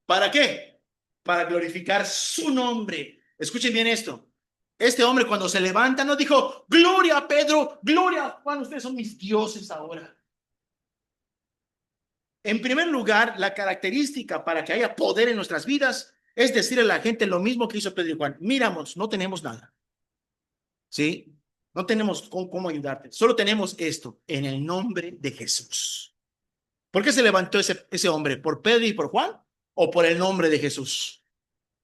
¿Para qué? Para glorificar su nombre. Escuchen bien esto. Este hombre cuando se levanta no dijo, gloria a Pedro, gloria a Juan, ustedes son mis dioses ahora. En primer lugar, la característica para que haya poder en nuestras vidas es decirle a la gente lo mismo que hizo Pedro y Juan. Miramos, no tenemos nada. ¿Sí? No tenemos cómo ayudarte. Solo tenemos esto en el nombre de Jesús. ¿Por qué se levantó ese hombre? ¿Por Pedro y por Juan? ¿O por el nombre de Jesús?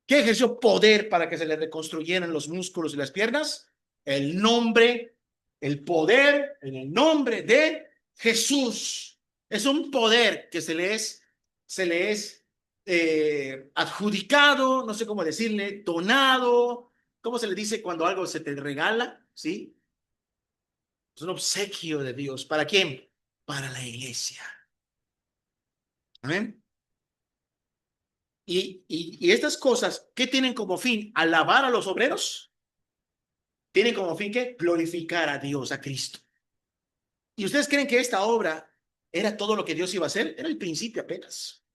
¿Qué ejerció poder para que se le reconstruyeran los músculos y las piernas? El nombre, el poder en el nombre de Jesús. Es un poder que se le es adjudicado, no sé cómo decirle, donado. ¿Cómo se le dice cuando algo se te regala? ¿Sí? Es un obsequio de Dios. ¿Para quién? Para la iglesia. Amén. Y estas cosas, ¿qué tienen como fin? Alabar a los obreros. Tienen como fin que glorificar a Dios, a Cristo. ¿Y ustedes creen que esta obra era todo lo que Dios iba a hacer? Era el principio apenas.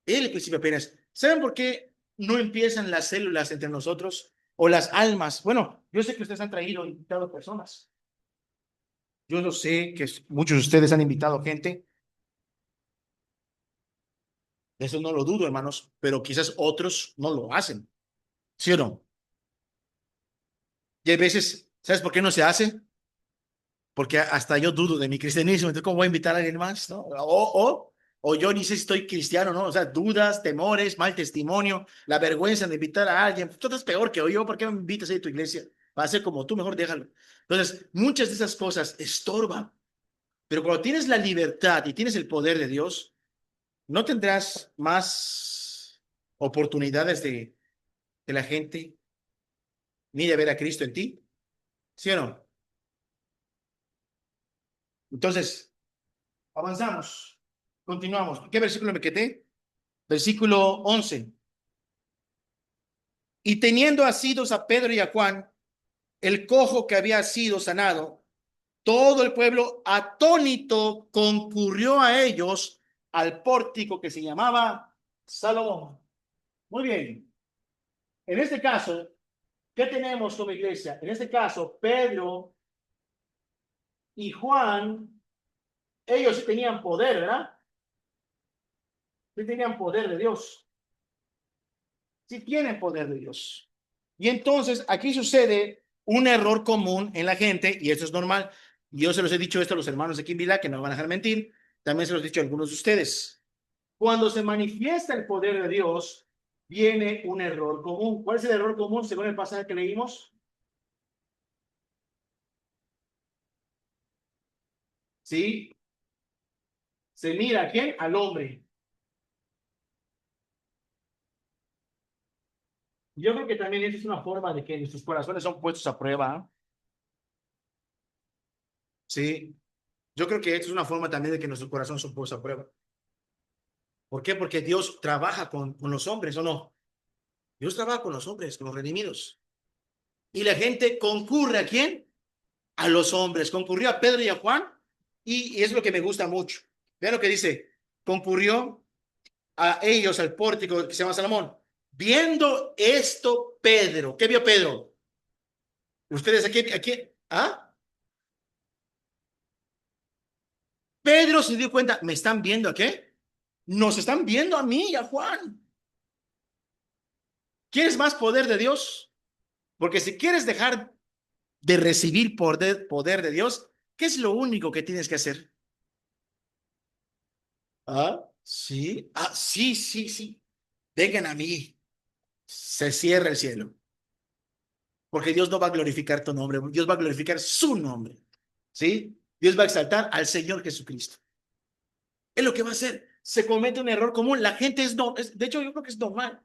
Era el principio apenas. ¿Saben por qué no empiezan las células entre nosotros o las almas? Bueno, yo sé que ustedes han traído invitado personas. Yo lo sé que muchos de ustedes han invitado gente. De eso no lo dudo, hermanos, pero quizás otros no lo hacen. ¿Sí o no? Y hay veces, ¿sabes por qué no se hace? Porque hasta yo dudo de mi cristianismo, entonces ¿cómo voy a invitar a alguien más? ¿No? O yo ni sé si estoy cristiano, ¿no? O sea, dudas, temores, mal testimonio, la vergüenza de invitar a alguien. Tú estás peor que yo, ¿por qué me invitas a ir a tu iglesia? Va a ser como tú, mejor déjalo. Entonces, muchas de esas cosas estorban, pero cuando tienes la libertad y tienes el poder de Dios, no tendrás más oportunidades de la gente ni de ver a Cristo en ti, ¿sí o no? Entonces, avanzamos, continuamos. ¿Qué versículo me quedé? Versículo 11. Y teniendo asidos a Pedro y a Juan, el cojo que había sido sanado, todo el pueblo atónito concurrió a ellos al pórtico que se llamaba Salomón. Muy bien. En este caso, ¿qué tenemos como iglesia? En este caso, Pedro y Juan, ellos sí tenían poder, ¿verdad? Sí tenían poder de Dios. Sí tienen poder de Dios. Y entonces aquí sucede un error común en la gente, y esto es normal. Yo se los he dicho esto a los hermanos de Kimbila, que no van a dejar mentir. También se los he dicho a algunos de ustedes. Cuando se manifiesta el poder de Dios, viene un error común. ¿Cuál es el error común según el pasaje que leímos? Sí, se mira a quién, al hombre. Yo creo que también eso es una forma de que nuestros corazones son puestos a prueba. Sí, yo creo que esto es una forma también de que nuestro corazón se puso a prueba. ¿Por qué? Porque Dios trabaja con los hombres, ¿o no? Dios trabaja con los hombres, con los redimidos. Y la gente concurre ¿a quién? A los hombres. Concurrió a Pedro y a Juan, y es lo que me gusta mucho. Vean lo que dice. Concurrió a ellos al pórtico que se llama Salomón. Viendo esto, Pedro. ¿Qué vio Pedro? Ustedes aquí, ¿ah? Pedro se dio cuenta, ¿me están viendo a qué? Nos están viendo a mí y a Juan. ¿Quieres más poder de Dios? Porque si quieres dejar de recibir poder de Dios, ¿qué es lo único que tienes que hacer? Ah, sí, sí, sí, sí. Vengan a mí. Se cierra el cielo. Porque Dios no va a glorificar tu nombre, Dios va a glorificar su nombre. ¿Sí? Dios va a exaltar al Señor Jesucristo. Es lo que va a hacer. Se comete un error común. La gente de hecho, yo creo que es normal.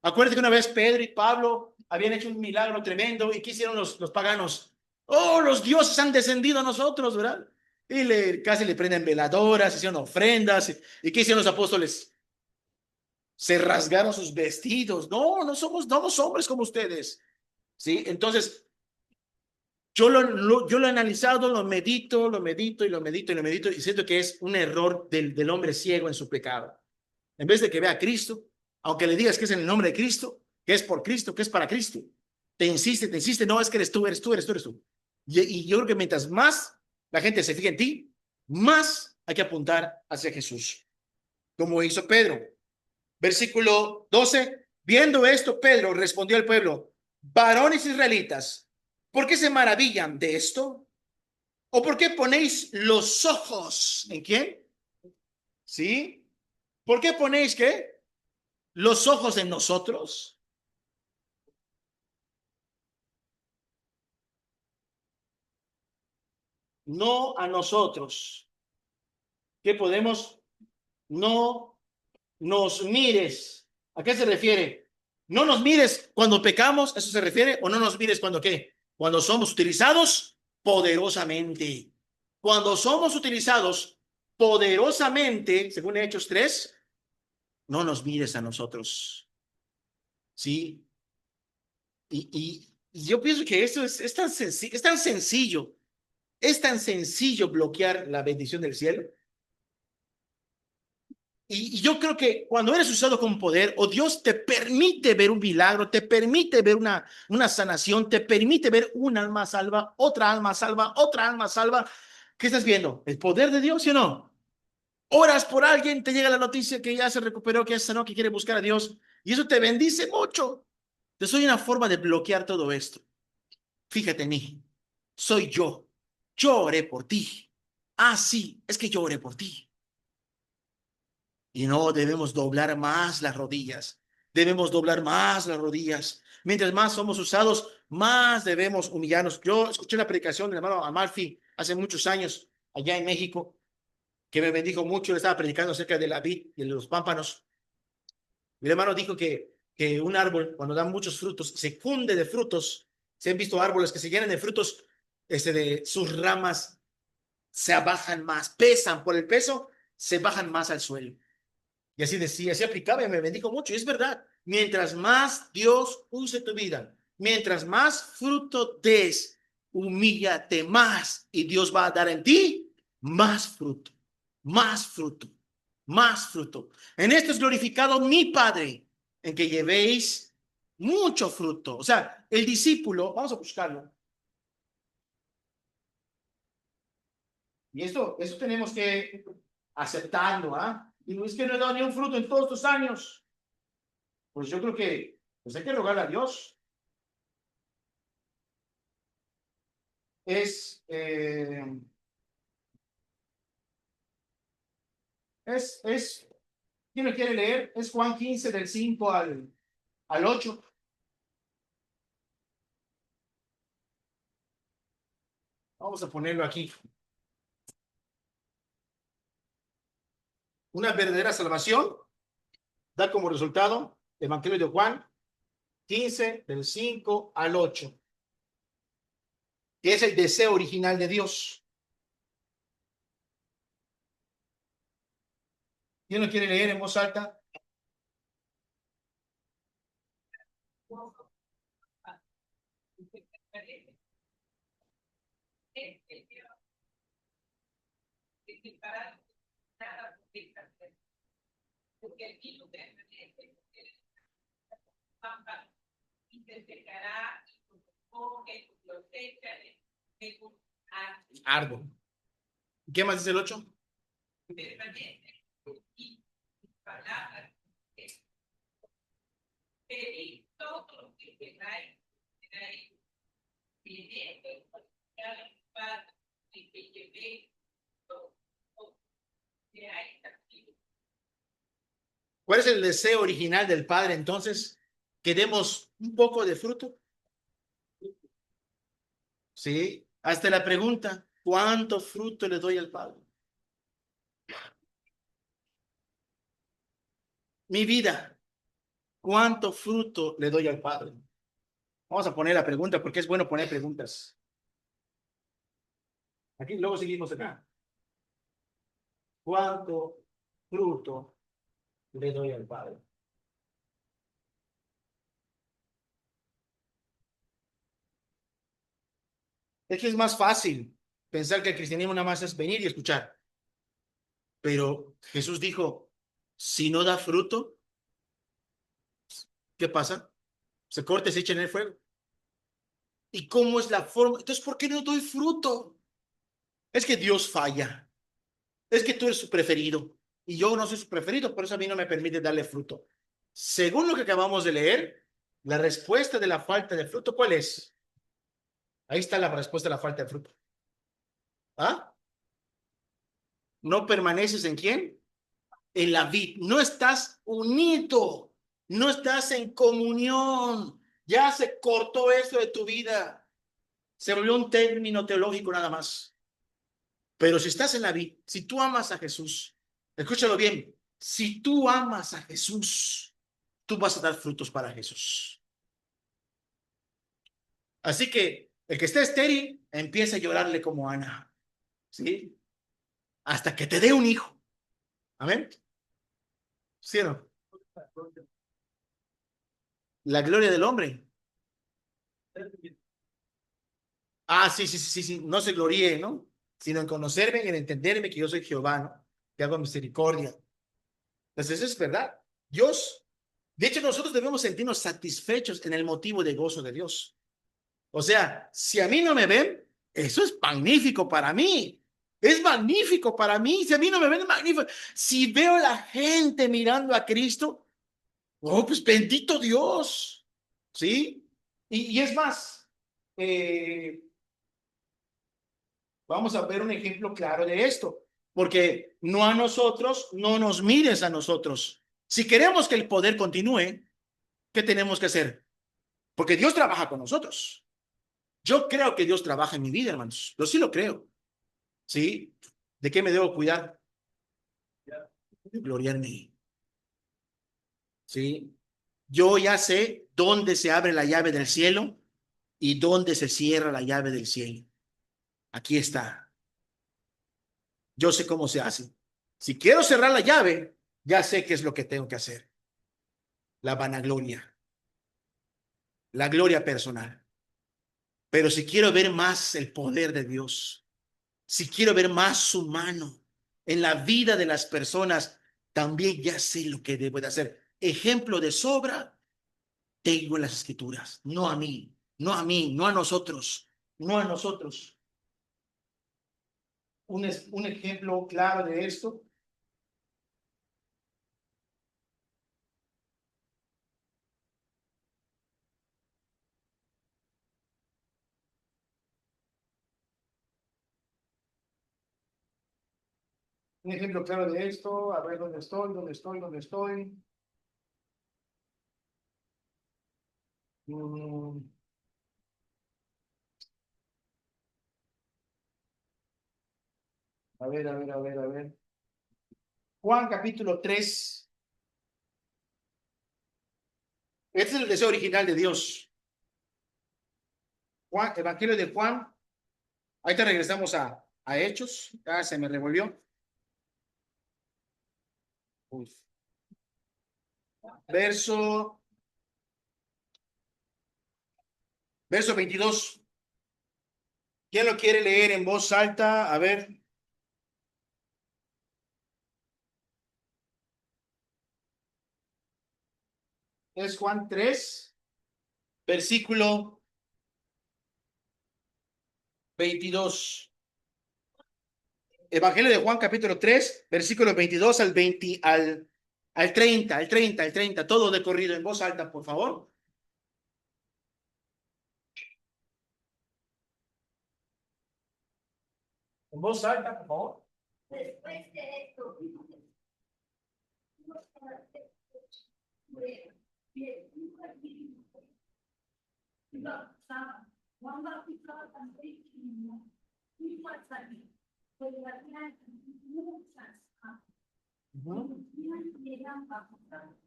Acuérdate que una vez Pedro y Pablo habían hecho un milagro tremendo. ¿Y qué hicieron los paganos? Oh, los dioses han descendido a nosotros, ¿verdad? Y casi le prenden veladoras, hicieron ofrendas. ¿Y qué hicieron los apóstoles? Se rasgaron sus vestidos. No, no somos hombres como ustedes. ¿Sí? Entonces, yo lo he analizado, lo medito, lo medito y lo medito y lo medito, y siento que es un error del hombre ciego en su pecado. En vez de que vea a Cristo, aunque le digas que es en el nombre de Cristo, que es por Cristo, que es para Cristo, te insiste, no, es que eres tú, eres tú, eres tú, eres tú. Y yo creo que mientras más la gente se fija en ti, más hay que apuntar hacia Jesús, como hizo Pedro. Versículo 12. Viendo esto, Pedro respondió al pueblo: varones israelitas, ¿por qué se maravillan de esto? ¿O por qué ponéis los ojos en quién? ¿Sí? ¿Por qué ponéis qué? Los ojos en nosotros. No a nosotros. ¿Qué podemos? No nos mires. ¿A qué se refiere? No nos mires cuando pecamos, ¿eso se refiere? ¿O no nos mires cuando qué? Cuando somos utilizados poderosamente. Cuando somos utilizados poderosamente, según Hechos 3, no nos mires a nosotros. ¿Sí? Y yo pienso que esto es tan sencillo, es tan sencillo, es tan sencillo bloquear la bendición del cielo. Y yo creo que cuando eres usado con poder, o Dios te permite ver un milagro, te permite ver una sanación, te permite ver un alma salva, otra alma salva, otra alma salva, ¿qué estás viendo? ¿El poder de Dios, sí o no? Oras por alguien, te llega la noticia que ya se recuperó, que ya sanó, que quiere buscar a Dios, y eso te bendice mucho. Entonces, soy una forma de bloquear todo esto. Fíjate en mí, soy yo. Yo oré por ti. Ah, sí, es que yo oré por ti. Y no debemos doblar más las rodillas. Debemos doblar más las rodillas. Mientras más somos usados, más debemos humillarnos. Yo escuché una predicación del hermano Amalfi hace muchos años allá en México, que me bendijo mucho. Él estaba predicando acerca de la vid y de los pámpanos. Mi hermano dijo que un árbol, cuando da muchos frutos, se funde de frutos. Se han visto árboles que se llenan de frutos, de sus ramas se bajan más, pesan por el peso, se bajan más al suelo. Y así decía, así aplicaba y me bendijo mucho. Y es verdad, mientras más Dios use tu vida, mientras más fruto des, humíllate más y Dios va a dar en ti más fruto, más fruto, más fruto. En esto es glorificado mi Padre, en que llevéis mucho fruto. O sea, el discípulo, vamos a buscarlo. Y eso tenemos que aceptarlo, ¿ah? Y no es que no he dado ni un fruto en todos estos años. Pues yo creo que pues hay que rogarle a Dios. Es, eh, es, ¿quién lo quiere leer? Es Juan 15 del 5 al 8. Vamos a ponerlo aquí. Una verdadera salvación da como resultado el Evangelio de Juan 15 del 5 al 8, que es el deseo original de Dios. ¿Quién lo quiere leer en voz alta? Ardo. ¿Qué más dice el 8? ¿Cuál es el deseo original del Padre entonces? ¿Que demos un poco de fruto? Sí. Hasta la pregunta, ¿cuánto fruto le doy al Padre? Mi vida, ¿cuánto fruto le doy al Padre? Vamos a poner la pregunta porque es bueno poner preguntas. Aquí, luego seguimos acá. ¿Cuánto fruto le doy al Padre? Es que es más fácil pensar que el cristianismo nada más es venir y escuchar. Pero Jesús dijo, si no da fruto, ¿qué pasa? Se corta y se echa en el fuego. ¿Y cómo es la forma? Entonces, ¿por qué no doy fruto? Es que Dios falla. Es que tú eres su preferido. Y yo no soy su preferido, por eso a mí no me permite darle fruto. Según lo que acabamos de leer, la respuesta de la falta de fruto, ¿cuál es? Ahí está la respuesta de la falta de fruto. ¿Ah? ¿No permaneces en quién? En la vid. No estás unido. No estás en comunión. Ya se cortó eso de tu vida. Se volvió un término teológico nada más. Pero si estás en la vid, si tú amas a Jesús, escúchalo bien, si tú amas a Jesús, tú vas a dar frutos para Jesús. Así que el que esté estéril, empieza a llorarle como Ana, ¿sí? Hasta que te dé un hijo. Amén. ¿Sí o no? La gloria del hombre. Ah, sí, sí, sí, sí, sí. No se gloríe, ¿no? Sino en conocerme y en entenderme que yo soy Jehová, ¿no? Que hago misericordia. Entonces, eso es verdad. Dios, de hecho, nosotros debemos sentirnos satisfechos en el motivo de gozo de Dios. O sea, si a mí no me ven, eso es magnífico para mí. Es magnífico para mí. Si a mí no me ven, es magnífico. Si veo a la gente mirando a Cristo, oh, pues bendito Dios. ¿Sí? Y es más, eh, vamos a ver un ejemplo claro de esto. Porque no a nosotros, no nos mires a nosotros. Si queremos que el poder continúe, ¿qué tenemos que hacer? Porque Dios trabaja con nosotros. Yo creo que Dios trabaja en mi vida, hermanos. Yo sí lo creo. ¿Sí? ¿De qué me debo cuidar? De gloriarme. ¿Sí? Yo ya sé dónde se abre la llave del cielo y dónde se cierra la llave del cielo. Aquí está. Yo sé cómo se hace. Si quiero cerrar la llave, ya sé qué es lo que tengo que hacer. La vanagloria, la gloria personal. Pero si quiero ver más el poder de Dios, si quiero ver más su mano en la vida de las personas, también ya sé lo que debo de hacer. Ejemplo de sobra tengo en las escrituras, no a mí, no a mí, no a nosotros, no a nosotros. Un ejemplo claro de esto, un ejemplo claro de esto, a ver dónde estoy, dónde estoy, dónde estoy. Mm, a ver, a ver, a ver, a ver. Juan capítulo 3. Este es el deseo original de Dios. Juan, Evangelio de Juan. Ahí te regresamos a Hechos. Ya se me revolvió. Verso 22. ¿Quién lo quiere leer en voz alta? A ver. Es Juan 3, versículo 22. Evangelio de Juan, capítulo 3, versículo 22 al 20, al 30, al 30, todo de corrido en voz alta, por favor. En voz alta, por favor. Después de esto, Juan bautizaba también y fue a salir, pues había muchas eran bautizadas.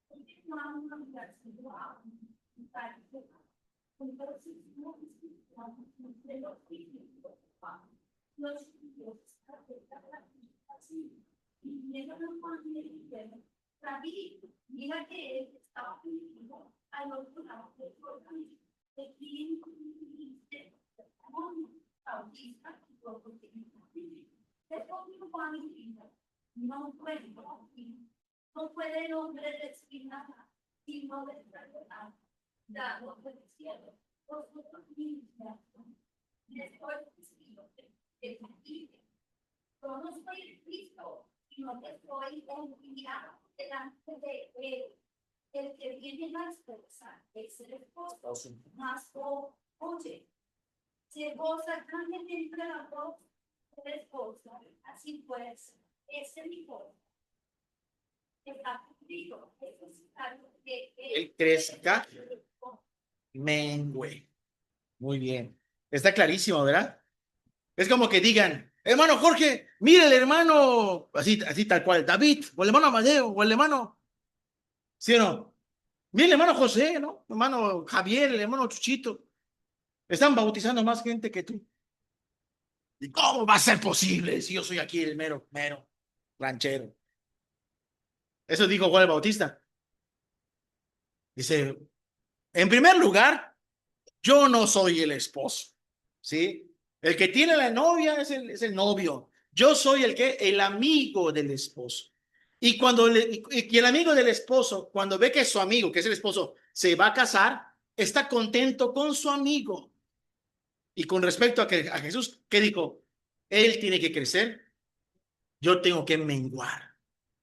Porque no hay una universidad, entonces no necesitamos de los hijos, los hijos así. Y llegan a Juan y le dijeron, David, mira que él estaba viviendo al otro lado del Jordán. De quién dice, Bautista y todo lo que respondió Juan y dijo, no puede el hombre decir nada, sino de verdad, dado del cielo. Vosotros mismos, después de yo no soy el Cristo, sino que soy enviado delante de él. El que viene la esposa es el esposo, mas oye, si vos sacan entre las dos de la esposa, así pues, es el hijo. Está cumplido, es algo que él crezca, mengüe. Muy bien. Está clarísimo, ¿verdad? Es como que digan, hermano Jorge, mire el hermano, así tal cual, David, o el hermano Amadeo, o el hermano, ¿sí o no? Mire el hermano José, ¿no? El hermano Javier, el hermano Chuchito. Están bautizando más gente que tú. ¿Y cómo va a ser posible si yo soy aquí el mero ranchero? Eso dijo Juan el Bautista. Dice, en primer lugar, yo no soy el esposo, ¿sí? El que tiene la novia es el novio. Yo soy el amigo del esposo. Y y el amigo del esposo, cuando ve que su amigo, que es el esposo, se va a casar, está contento con su amigo. Y con respecto a Jesús, ¿qué dijo? Él tiene que crecer, yo tengo que menguar.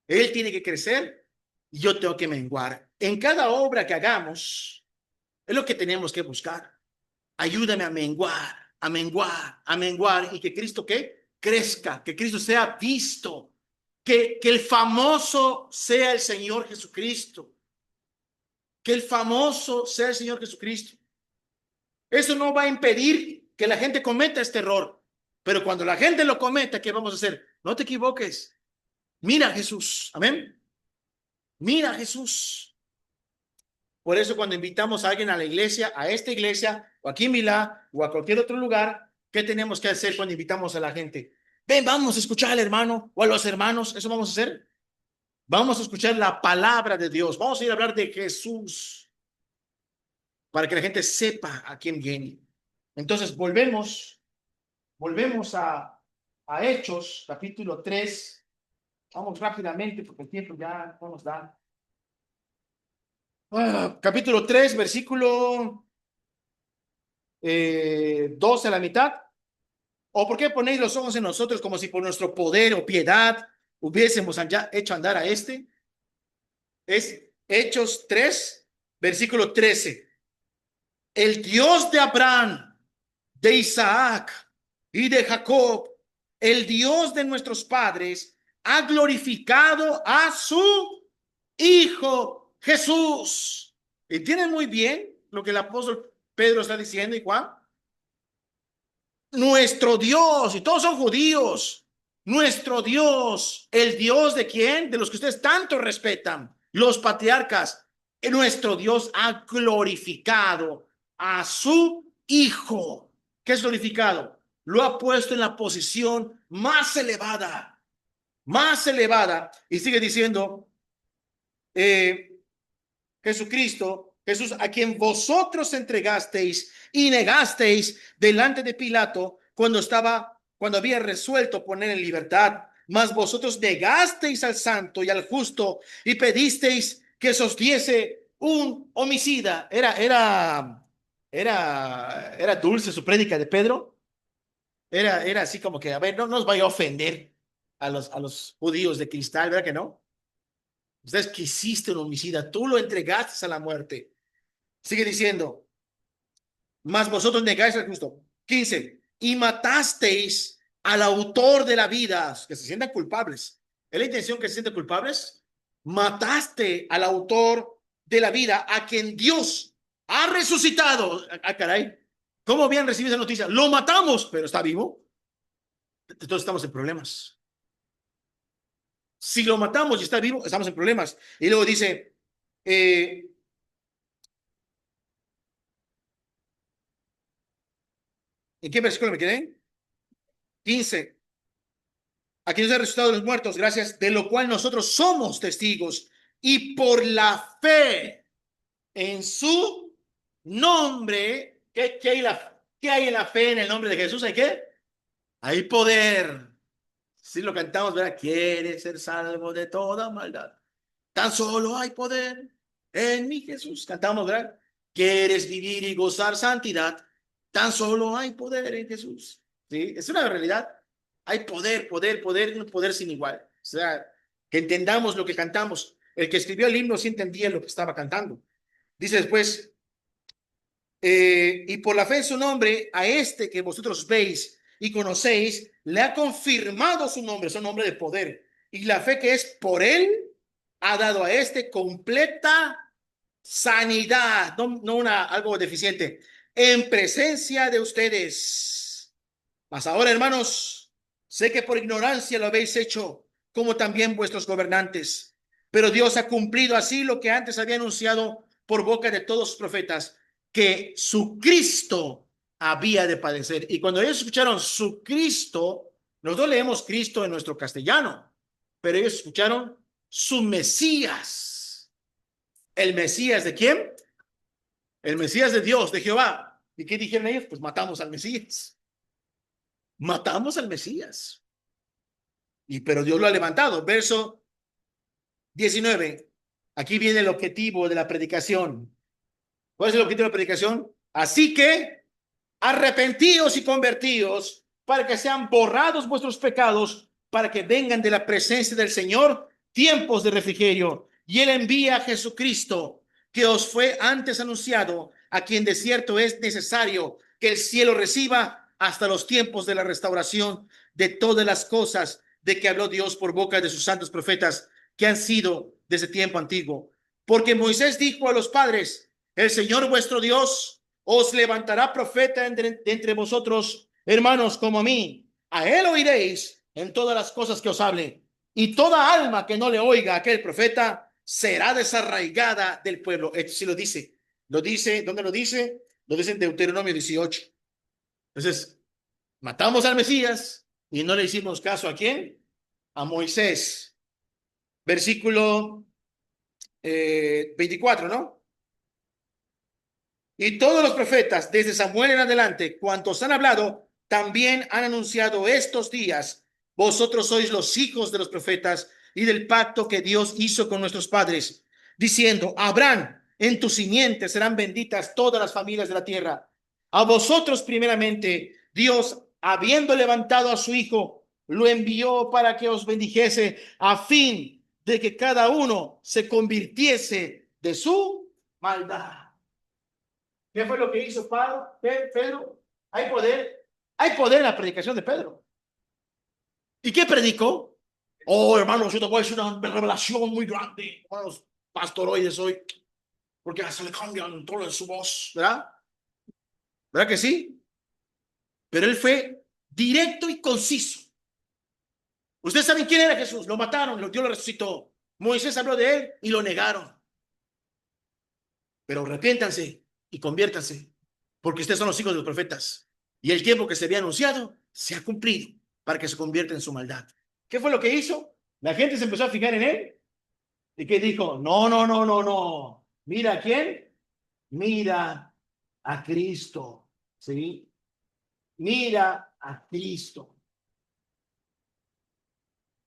Él tiene que crecer y yo tengo que menguar. En cada obra que hagamos, es lo que tenemos que buscar. Ayúdame a menguar, a menguar, a menguar y que Cristo ¿qué? Crezca, que Cristo sea visto, que el famoso sea el Señor Jesucristo, que el famoso sea el Señor Jesucristo. Eso no va a impedir que la gente cometa este error, pero cuando la gente lo cometa, ¿qué vamos a hacer? No te equivoques. Mira a Jesús, amén. Mira a Jesús. Por eso cuando invitamos a alguien a la iglesia, a esta iglesia, o aquí en Milá, o a cualquier otro lugar, ¿qué tenemos que hacer cuando invitamos a la gente? Ven, vamos a escuchar al hermano o a los hermanos. ¿Eso vamos a hacer? Vamos a escuchar la palabra de Dios. Vamos a ir a hablar de Jesús para que la gente sepa a quién viene. Entonces, volvemos a Hechos, capítulo 3. Vamos rápidamente porque el tiempo ya no nos da. Capítulo 3, versículo 12 a la mitad. ¿O por qué ponéis los ojos en nosotros como si por nuestro poder o piedad hubiésemos hecho andar a este? Es Hechos 3, versículo 13. El Dios de Abraham, de Isaac y de Jacob, el Dios de nuestros padres, ha glorificado a su Hijo Jesús. ¿Entienden muy bien lo que el apóstol Pedro está diciendo y Juan? Nuestro Dios, y todos son judíos, nuestro Dios, el Dios de quién, de los que ustedes tanto respetan, los patriarcas, nuestro Dios ha glorificado a su Hijo. ¿Qué es glorificado? Lo ha puesto en la posición más elevada. más elevada. Y sigue diciendo, Jesucristo, Jesús, a quien vosotros entregasteis y negasteis delante de Pilato cuando había resuelto poner en libertad. Mas vosotros negasteis al santo y al justo y pedisteis que se os diese un homicida. Era dulce su prédica de Pedro. Era así como que, a ver, no nos vaya a ofender a los judíos de cristal, ¿verdad que no? Ustedes quisiste un homicida, tú lo entregaste a la muerte. Sigue diciendo, mas vosotros negáis al justo. 15, y matasteis al autor de la vida, que se sientan culpables. ¿Es la intención que se sientan culpables? Mataste al autor de la vida, a quien Dios ha resucitado. Ah, caray. ¿Cómo habían recibido esa noticia? Lo matamos, pero está vivo. Entonces estamos en problemas. Si lo matamos y está vivo, estamos en problemas. Y luego dice, ¿en qué versículo me quedé? 15. A quien nos ha resucitado de los muertos, gracias, de lo cual nosotros somos testigos. Y por la fe en su nombre, ¿qué hay en la fe en el nombre de Jesús? ¿Hay qué? Hay poder. Si lo cantamos, ¿verdad? Quiere ser salvo de toda maldad. Tan solo hay poder en mi Jesús. Cantamos, ¿verdad? Quieres vivir y gozar santidad. Tan solo hay poder en Jesús. ¿Sí? Es una realidad. Hay poder, poder, poder, un poder sin igual. O sea, que entendamos lo que cantamos. El que escribió el himno sí entendía lo que estaba cantando. Dice después, y por la fe en su nombre, a este que vosotros veis y conocéis, le ha confirmado su nombre de poder. Y la fe que es por él ha dado a este completa sanidad, no algo deficiente, en presencia de ustedes. Mas ahora, hermanos, sé que por ignorancia lo habéis hecho, como también vuestros gobernantes. Pero Dios ha cumplido así lo que antes había anunciado por boca de todos los profetas, que su Cristo había de padecer. Y cuando ellos escucharon su Cristo, nosotros leemos Cristo en nuestro castellano, pero ellos escucharon su Mesías. ¿El Mesías de quién? El Mesías de Dios, de Jehová. ¿Y qué dijeron ellos? Pues matamos al Mesías. Matamos al Mesías. Pero Dios lo ha levantado. Verso 19. Aquí viene el objetivo de la predicación. ¿Cuál es el objetivo de la predicación? Así que arrepentíos y convertíos para que sean borrados vuestros pecados, para que vengan de la presencia del Señor tiempos de refrigerio. Y Él envía a Jesucristo, que os fue antes anunciado, a quien de cierto es necesario que el cielo reciba hasta los tiempos de la restauración de todas las cosas de que habló Dios por boca de sus santos profetas, que han sido desde tiempo antiguo. Porque Moisés dijo a los padres, el Señor vuestro Dios os levantará profeta entre vosotros, hermanos, como a mí. A él oiréis en todas las cosas que os hable. Y toda alma que no le oiga a aquel profeta será desarraigada del pueblo. Esto sí lo dice. Lo dice, ¿dónde lo dice? Lo dice en Deuteronomio 18. Entonces, matamos al Mesías y no le hicimos caso ¿a quién? A Moisés. Versículo 24, ¿no? Y todos los profetas, desde Samuel en adelante, cuantos han hablado, también han anunciado estos días. Vosotros sois los hijos de los profetas y del pacto que Dios hizo con nuestros padres, diciendo, Abraham, en tu simiente serán benditas todas las familias de la tierra. A vosotros primeramente, Dios, habiendo levantado a su hijo, lo envió para que os bendijese, a fin de que cada uno se convirtiese de su maldad. ¿Qué fue lo que hizo Pedro? Hay poder en la predicación de Pedro. ¿Y qué predicó? Oh, hermanos, yo te voy a decir una revelación muy grande. Hermanos, pastoroides hoy, porque se le cambian el tono de su voz, ¿verdad? ¿Verdad que sí? Pero él fue directo y conciso. Ustedes saben quién era Jesús. Lo mataron, Dios lo resucitó. Moisés habló de él y lo negaron. Pero arrepiéntanse y conviértanse, porque ustedes son los hijos de los profetas. Y el tiempo que se había anunciado se ha cumplido para que se convierta en su maldad. ¿Qué fue lo que hizo? La gente se empezó a fijar en él. ¿Y qué dijo? No, no, no, no, no. ¿Mira a quién? Mira a Cristo. ¿Sí? Mira a Cristo.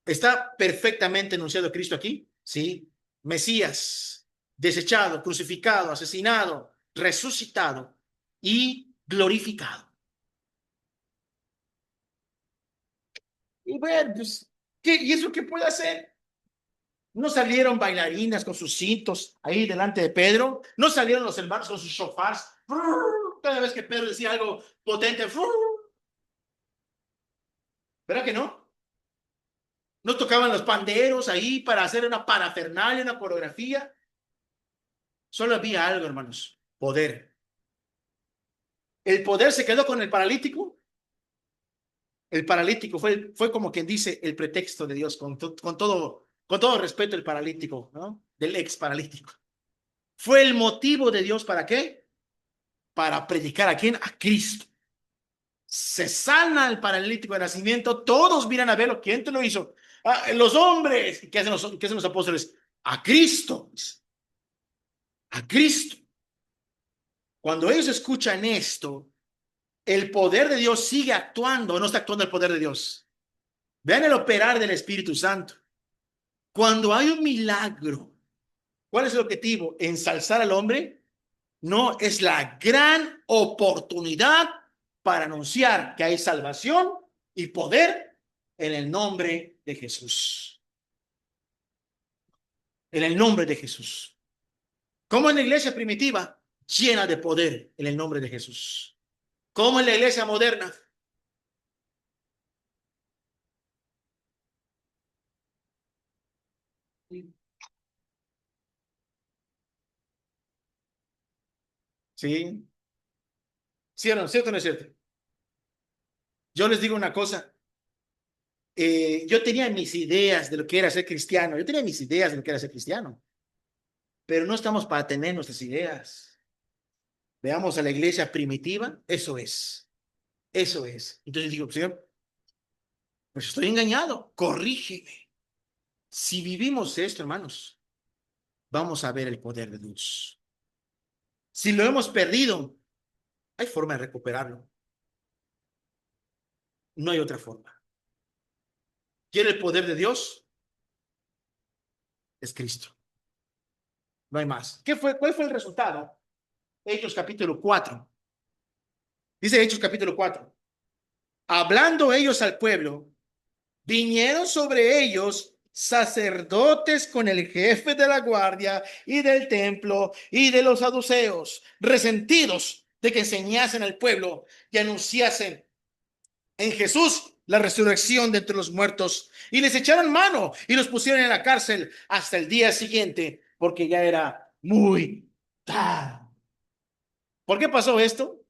¿Está perfectamente enunciado Cristo aquí? Sí. Mesías, desechado, crucificado, asesinado, resucitado y glorificado. Y bueno, pues, ¿qué? ¿Y eso qué puede hacer? No salieron bailarinas con sus cintos ahí delante de Pedro. No salieron los hermanos con sus shofars. Cada vez que Pedro decía algo potente. ¿Verdad que no? No tocaban los panderos ahí para hacer una parafernalia, una coreografía. Solo había algo, hermanos. Poder. El poder se quedó con el paralítico. El paralítico fue como quien dice el pretexto de Dios, con todo respeto, el paralítico, ¿no? Del ex paralítico. Fue el motivo de Dios ¿para qué? Para predicar a quién? A Cristo. Se sana el paralítico de nacimiento, todos miran a verlo. ¿Quién te lo hizo? Los hombres. ¿Qué hacen los apóstoles? A Cristo. A Cristo. Cuando ellos escuchan esto, el poder de Dios sigue actuando o no está actuando el poder de Dios. Vean el operar del Espíritu Santo. Cuando hay un milagro, ¿cuál es el objetivo? Ensalzar al hombre. No, es la gran oportunidad para anunciar que hay salvación y poder en el nombre de Jesús. En el nombre de Jesús. Como en la iglesia primitiva, llena de poder en el nombre de Jesús. Como en la iglesia moderna. Sí. ¿Sí o no? ¿Cierto o no es cierto? Yo les digo una cosa. Yo tenía mis ideas de lo que era ser cristiano. Yo tenía mis ideas de lo que era ser cristiano. Pero no estamos para tener nuestras ideas. Veamos a la iglesia primitiva. Eso es. Eso es. Entonces digo, Señor, pues estoy engañado. Corrígeme. Si vivimos esto, hermanos, vamos a ver el poder de Dios. Si lo hemos perdido, hay forma de recuperarlo. No hay otra forma. ¿Quiere el poder de Dios? Es Cristo. No hay más. ¿Cuál fue el resultado? Hechos capítulo 4. Dice Hechos capítulo 4. Hablando ellos al pueblo, vinieron sobre ellos sacerdotes con el jefe de la guardia y del templo y de los saduceos, resentidos de que enseñasen al pueblo y anunciasen en Jesús la resurrección de entre los muertos, y les echaron mano y los pusieron en la cárcel hasta el día siguiente, porque ya era muy tarde. ¿Por qué pasó esto?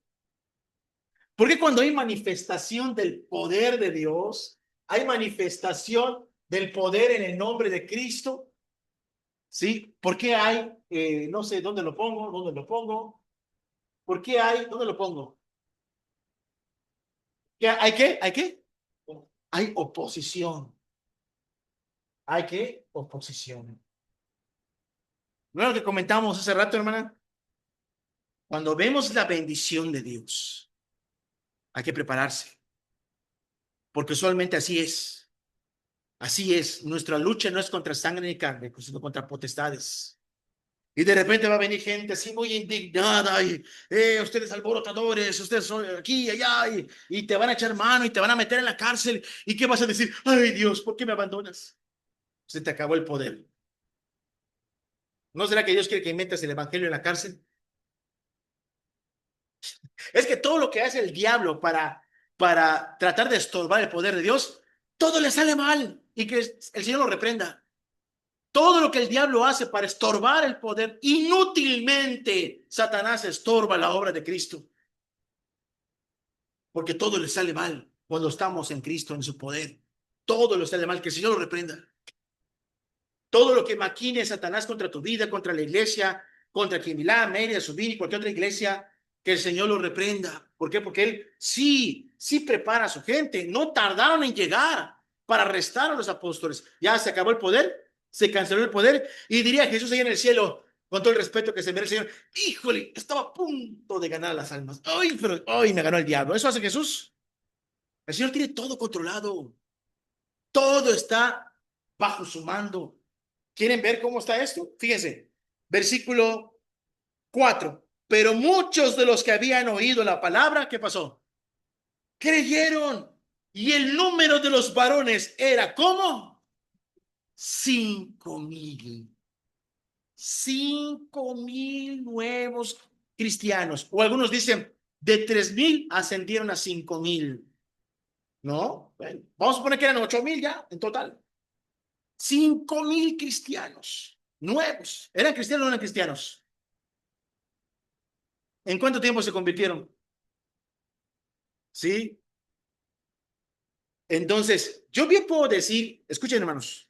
Porque cuando hay manifestación del poder de Dios, hay manifestación del poder en el nombre de Cristo, ¿sí? ¿Por qué hay, no sé, dónde lo pongo? ¿Por qué hay, dónde lo pongo? ¿Hay qué? ¿Hay qué? Hay oposición. ¿Hay qué? Oposición. ¿No es lo que comentamos hace rato, hermana? Cuando vemos la bendición de Dios, hay que prepararse, porque usualmente así es. Así es, nuestra lucha no es contra sangre ni carne, sino contra potestades. Y de repente va a venir gente así muy indignada y ustedes alborotadores, ustedes son aquí y allá y te van a echar mano y te van a meter en la cárcel. ¿Y qué vas a decir? Ay Dios, ¿por qué me abandonas? Se te acabó el poder. ¿No será que Dios quiere que metas el evangelio en la cárcel? Es que todo lo que hace el diablo para tratar de estorbar el poder de Dios, todo le sale mal y que el Señor lo reprenda. Todo lo que el diablo hace para estorbar el poder, inútilmente Satanás estorba la obra de Cristo. Porque todo le sale mal cuando estamos en Cristo, en su poder. Todo le sale mal, que el Señor lo reprenda. Todo lo que maquine Satanás contra tu vida, contra la iglesia, contra Quimilá, Mérida, Subir y cualquier otra iglesia, que el Señor lo reprenda. ¿Por qué? Porque Él sí prepara a su gente. No tardaron en llegar. para arrestar a los apóstoles. Ya se acabó el poder, se canceló el poder, y diría Jesús ahí en el cielo, con todo el respeto que se merece el Señor, híjole, estaba a punto de ganar las almas. Ay, pero ay, me ganó el diablo. ¿Eso hace Jesús? El Señor tiene todo controlado. Todo está bajo su mando. ¿Quieren ver cómo está esto? Fíjense, versículo 4. Pero muchos de los que habían oído la palabra, ¿qué pasó? Creyeron. Y el número de los varones era ¿cómo? 5,000. 5,000 nuevos cristianos. O algunos dicen, de 3,000 ascendieron a 5,000. ¿No? Bueno, vamos a suponer que eran 8,000 ya en total. 5,000 cristianos nuevos. ¿Eran cristianos o no eran cristianos? ¿En cuánto tiempo se convirtieron? ¿Sí? Entonces, yo bien puedo decir, escuchen hermanos,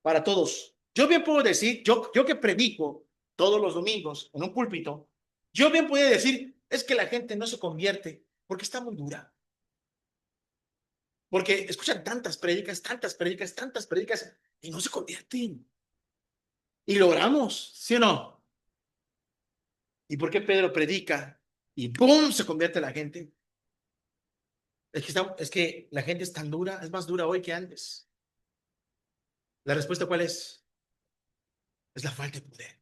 para todos, yo bien puedo decir, yo que predico todos los domingos en un púlpito, yo bien puedo decir, es que la gente no se convierte porque está muy dura. Porque escuchan tantas prédicas, tantas prédicas, tantas prédicas y no se convierten. Y logramos, ¿sí o no? ¿Y por qué Pedro predica y ¡pum! Se convierte la gente? Es que la gente es tan dura, es más dura hoy que antes. ¿La respuesta cuál es? Es la falta de poder.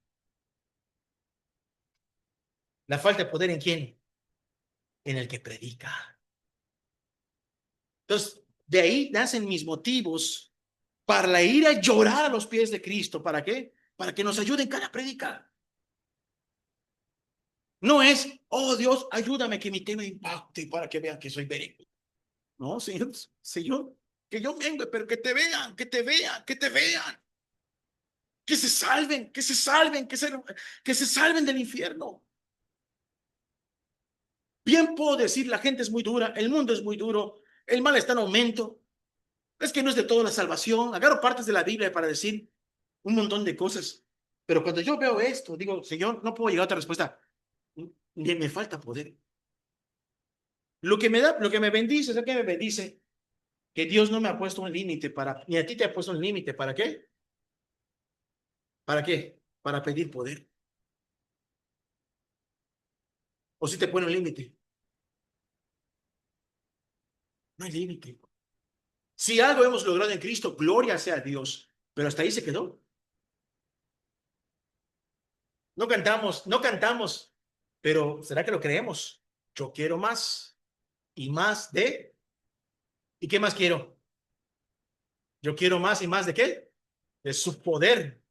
¿La falta de poder en quién? En el que predica. Entonces, de ahí nacen mis motivos para ir a llorar a los pies de Cristo. ¿Para qué? Para que nos ayude en cada predica. No es, oh Dios, ayúdame que mi tema impacte para que vean que soy verídico. No, Señor, Señor, que yo venga, pero que te vean, que te vean, que te vean. Que se salven, que se salven, que se salven del infierno. Bien puedo decir, la gente es muy dura, el mundo es muy duro, el mal está en aumento. Es que no es de todo la salvación. Agarro partes de la Biblia para decir un montón de cosas. Pero cuando yo veo esto, digo, Señor, no puedo llegar a otra respuesta. Ni me falta poder. Lo que me da, lo que me bendice, ¿sabes qué me bendice? Que Dios no me ha puesto un límite para, ni a ti te ha puesto un límite. ¿Para qué? ¿Para qué? Para pedir poder. O si te pone un límite. No hay límite. Si algo hemos logrado en Cristo, gloria sea a Dios. Pero hasta ahí se quedó. No cantamos, no cantamos. Pero ¿será que lo creemos? Yo quiero más y más de. ¿Y qué más quiero? Yo quiero más y más de qué? De su poder.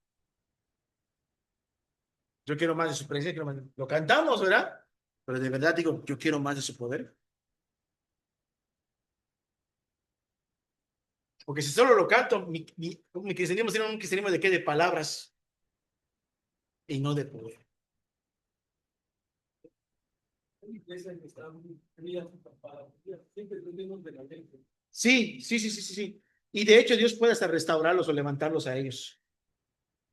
Yo quiero más de su presencia. Lo cantamos, ¿verdad? Pero de verdad digo, yo quiero más de su poder. Porque si solo lo canto, mi cristianismo sería un cristianismo de qué? De palabras y no de poder. Una iglesia que está muy fría, tapada, siempre tenemos de la gente. Sí, sí, sí, sí, sí, sí. Y de hecho Dios puede hasta restaurarlos o levantarlos a ellos.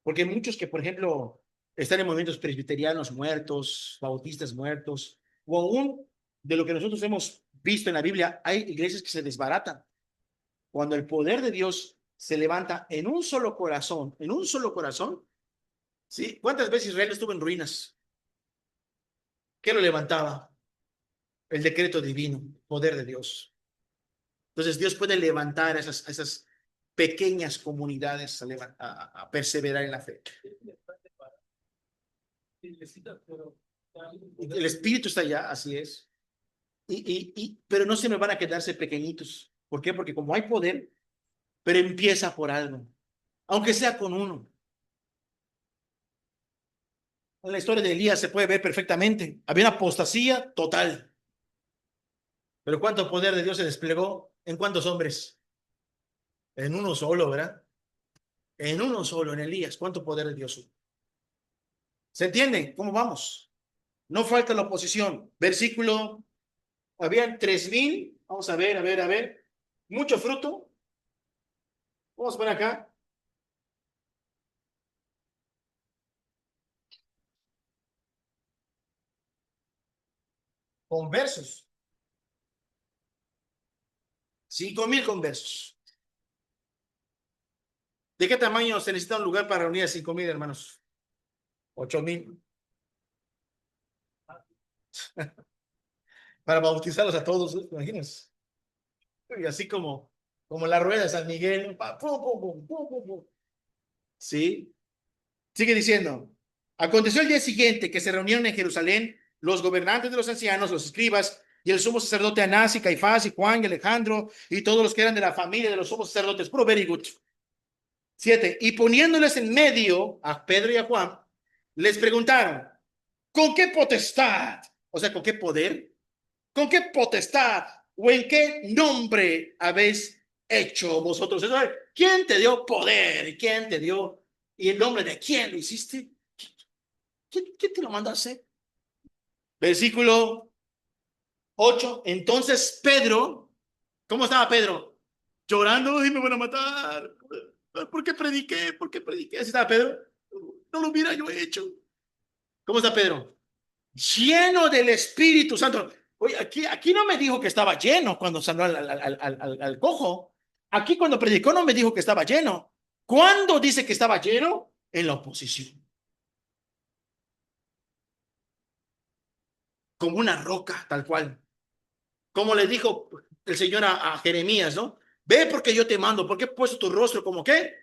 Porque muchos que, por ejemplo, están en movimientos presbiterianos muertos, bautistas muertos, o aún de lo que nosotros hemos visto en la Biblia, hay iglesias que se desbaratan. Cuando el poder de Dios se levanta en un solo corazón, ¿sí? ¿Cuántas veces Israel estuvo en ruinas? ¿Qué lo levantaba? El decreto divino, poder de Dios. Entonces Dios puede levantar a esas pequeñas comunidades a perseverar en la fe. El espíritu está allá, así es. Pero no se me van a quedarse pequeñitos. ¿Por qué? Porque como hay poder, pero empieza por algo, aunque sea con uno. En la historia de Elías se puede ver perfectamente. Había una apostasía total. Pero ¿cuánto poder de Dios se desplegó? ¿En cuántos hombres? En uno solo, ¿verdad? En uno solo, en Elías. ¿Cuánto poder de Dios hubo? ¿Se entiende? ¿Cómo vamos? No falta la oposición. Versículo, habían 3,000. Vamos a ver, a ver, a ver. Mucho fruto. Vamos a poner acá. Conversos. 5,000 conversos. ¿De qué tamaño se necesita un lugar para reunir a 5,000 hermanos? 8,000. Para bautizarlos a todos, ¿te imaginas? Y así como la rueda de San Miguel. Pum, pum, pum, pum, pum, pum. Sí. Sigue diciendo. Aconteció el día siguiente que se reunieron en Jerusalén los gobernantes de los ancianos, los escribas y el sumo sacerdote Anás y Caifás y Juan y Alejandro y todos los que eran de la familia de los sumos sacerdotes. Puro very good. 7. Y poniéndoles en medio a Pedro y a Juan, les preguntaron, ¿con qué potestad? O sea, ¿con qué poder? ¿Con qué potestad o en qué nombre habéis hecho vosotros eso? ¿Quién te dio poder? ¿Quién te dio? ¿Y el nombre de quién lo hiciste? ¿Quién te lo mandó a hacer? Versículo 8. Entonces Pedro, ¿cómo estaba Pedro? Llorando, y me van a matar. ¿Por qué prediqué? ¿Por qué prediqué? ¿Así estaba Pedro? No lo hubiera yo hecho. ¿Cómo está Pedro? Lleno del Espíritu Santo. Oye, aquí no me dijo que estaba lleno cuando sanó al cojo. Aquí cuando predicó no me dijo que estaba lleno. ¿Cuándo dice que estaba lleno? En la oposición. Como una roca, tal cual. Como le dijo el Señor a Jeremías, ¿no? Ve porque yo te mando, porque he puesto tu rostro como qué?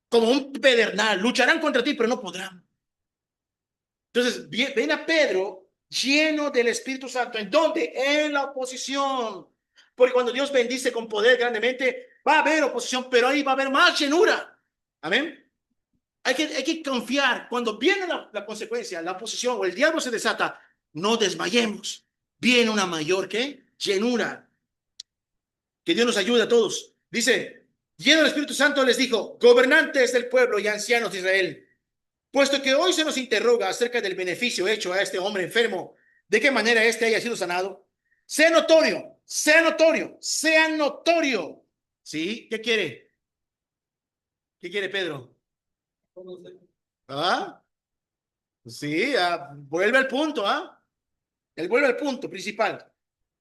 Como un pedernal. Lucharán contra ti, pero no podrán. Entonces, ven a Pedro lleno del Espíritu Santo. ¿En dónde? En la oposición. Porque cuando Dios bendice con poder grandemente, va a haber oposición, pero ahí va a haber más llenura. Amén. Hay que confiar. Cuando viene la consecuencia, la oposición o el diablo se desata, no desmayemos. Viene una mayor, ¿qué? Llenura. Que Dios nos ayude a todos. Dice, lleno del Espíritu Santo les dijo, gobernantes del pueblo y ancianos de Israel, puesto que hoy se nos interroga acerca del beneficio hecho a este hombre enfermo, de qué manera éste haya sido sanado, sea notorio, sea notorio, sea notorio. ¿Sí? ¿Qué quiere? ¿Qué quiere Pedro? ¿Ah? Sí, vuelve al punto, ¿ah? Él vuelve al punto principal.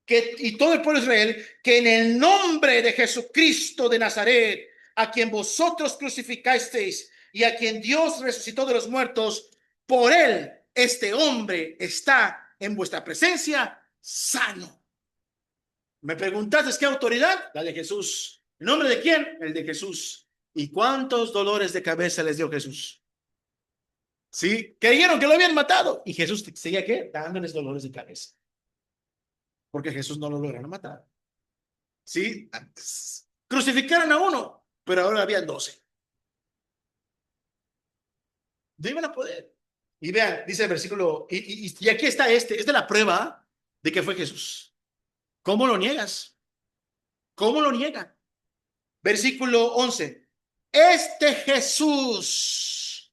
Y todo el pueblo de Israel, que en el nombre de Jesucristo de Nazaret, a quien vosotros crucificasteis y a quien Dios resucitó de los muertos, por él este hombre está en vuestra presencia sano. ¿Me preguntaste qué autoridad? La de Jesús. ¿En nombre de quién? El de Jesús. ¿Y cuántos dolores de cabeza les dio Jesús? Sí, creyeron que lo habían matado y Jesús seguía ¿qué? Dándoles dolores de cabeza. Porque Jesús no lo lograron matar. Sí, crucificaron a uno, pero ahora habían 12. No iban a poder. Y vean, dice el versículo, y aquí está esta es la prueba de que fue Jesús. ¿Cómo lo niegas? ¿Cómo lo niegan? Versículo 11. Este Jesús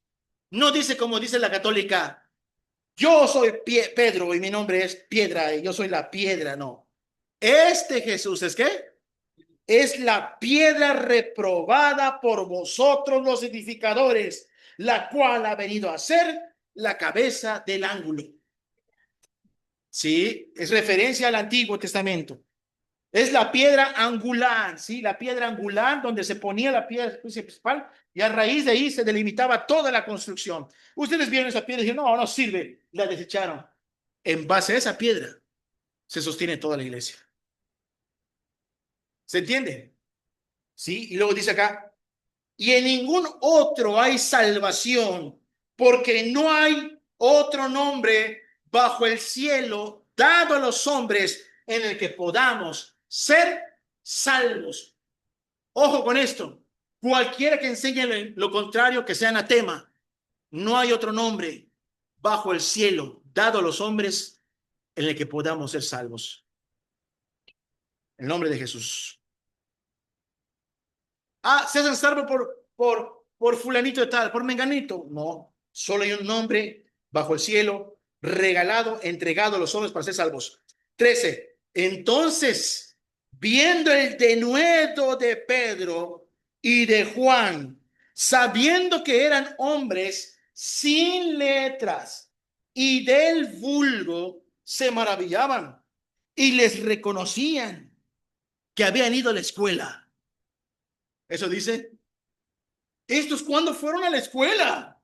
no dice como dice la católica, yo soy Pedro y mi nombre es piedra y yo soy la piedra, no. Este Jesús es ¿qué? Es la piedra reprobada por vosotros los edificadores, la cual ha venido a ser la cabeza del ángulo. Sí, es referencia al Antiguo Testamento. Es la piedra angular, sí, la piedra angular donde se ponía la piedra principal y a raíz de ahí se delimitaba toda la construcción. Ustedes vieron esa piedra y dijeron, no, no sirve, la desecharon. En base a esa piedra se sostiene toda la iglesia. ¿Se entiende? Sí, y luego dice acá, y en ningún otro hay salvación, porque no hay otro nombre bajo el cielo dado a los hombres en el que podamos ser salvos. Ojo con esto, cualquiera que enseñe lo contrario, que sea anatema. No hay otro nombre bajo el cielo dado a los hombres en el que podamos ser salvos. El nombre de Jesús. Se hacen salvo por fulanito de tal, por menganito. No, solo hay un nombre bajo el cielo, regalado, entregado a los hombres para ser salvos. 13. Entonces, viendo el denuedo de Pedro y de Juan, sabiendo que eran hombres sin letras y del vulgo, se maravillaban y les reconocían. que habían ido a la escuela. Eso dice. ¿Estos cuándo fueron a la escuela?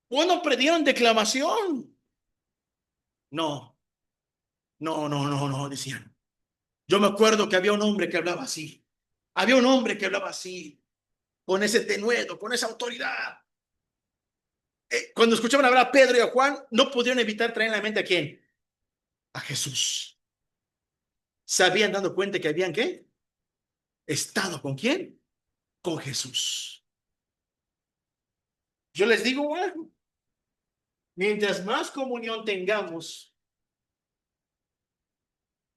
¿Cuándo aprendieron declamación? No, no, decían. Yo me acuerdo que había un hombre que hablaba así. Había un hombre que hablaba así, con ese denuedo, con esa autoridad. Cuando escuchaban hablar a Pedro y a Juan, no pudieron evitar traer en la mente a quién. A Jesús. Se habían dado cuenta que habían, ¿qué? Estado con quién. Con Jesús. Yo les digo, bueno, mientras más comunión tengamos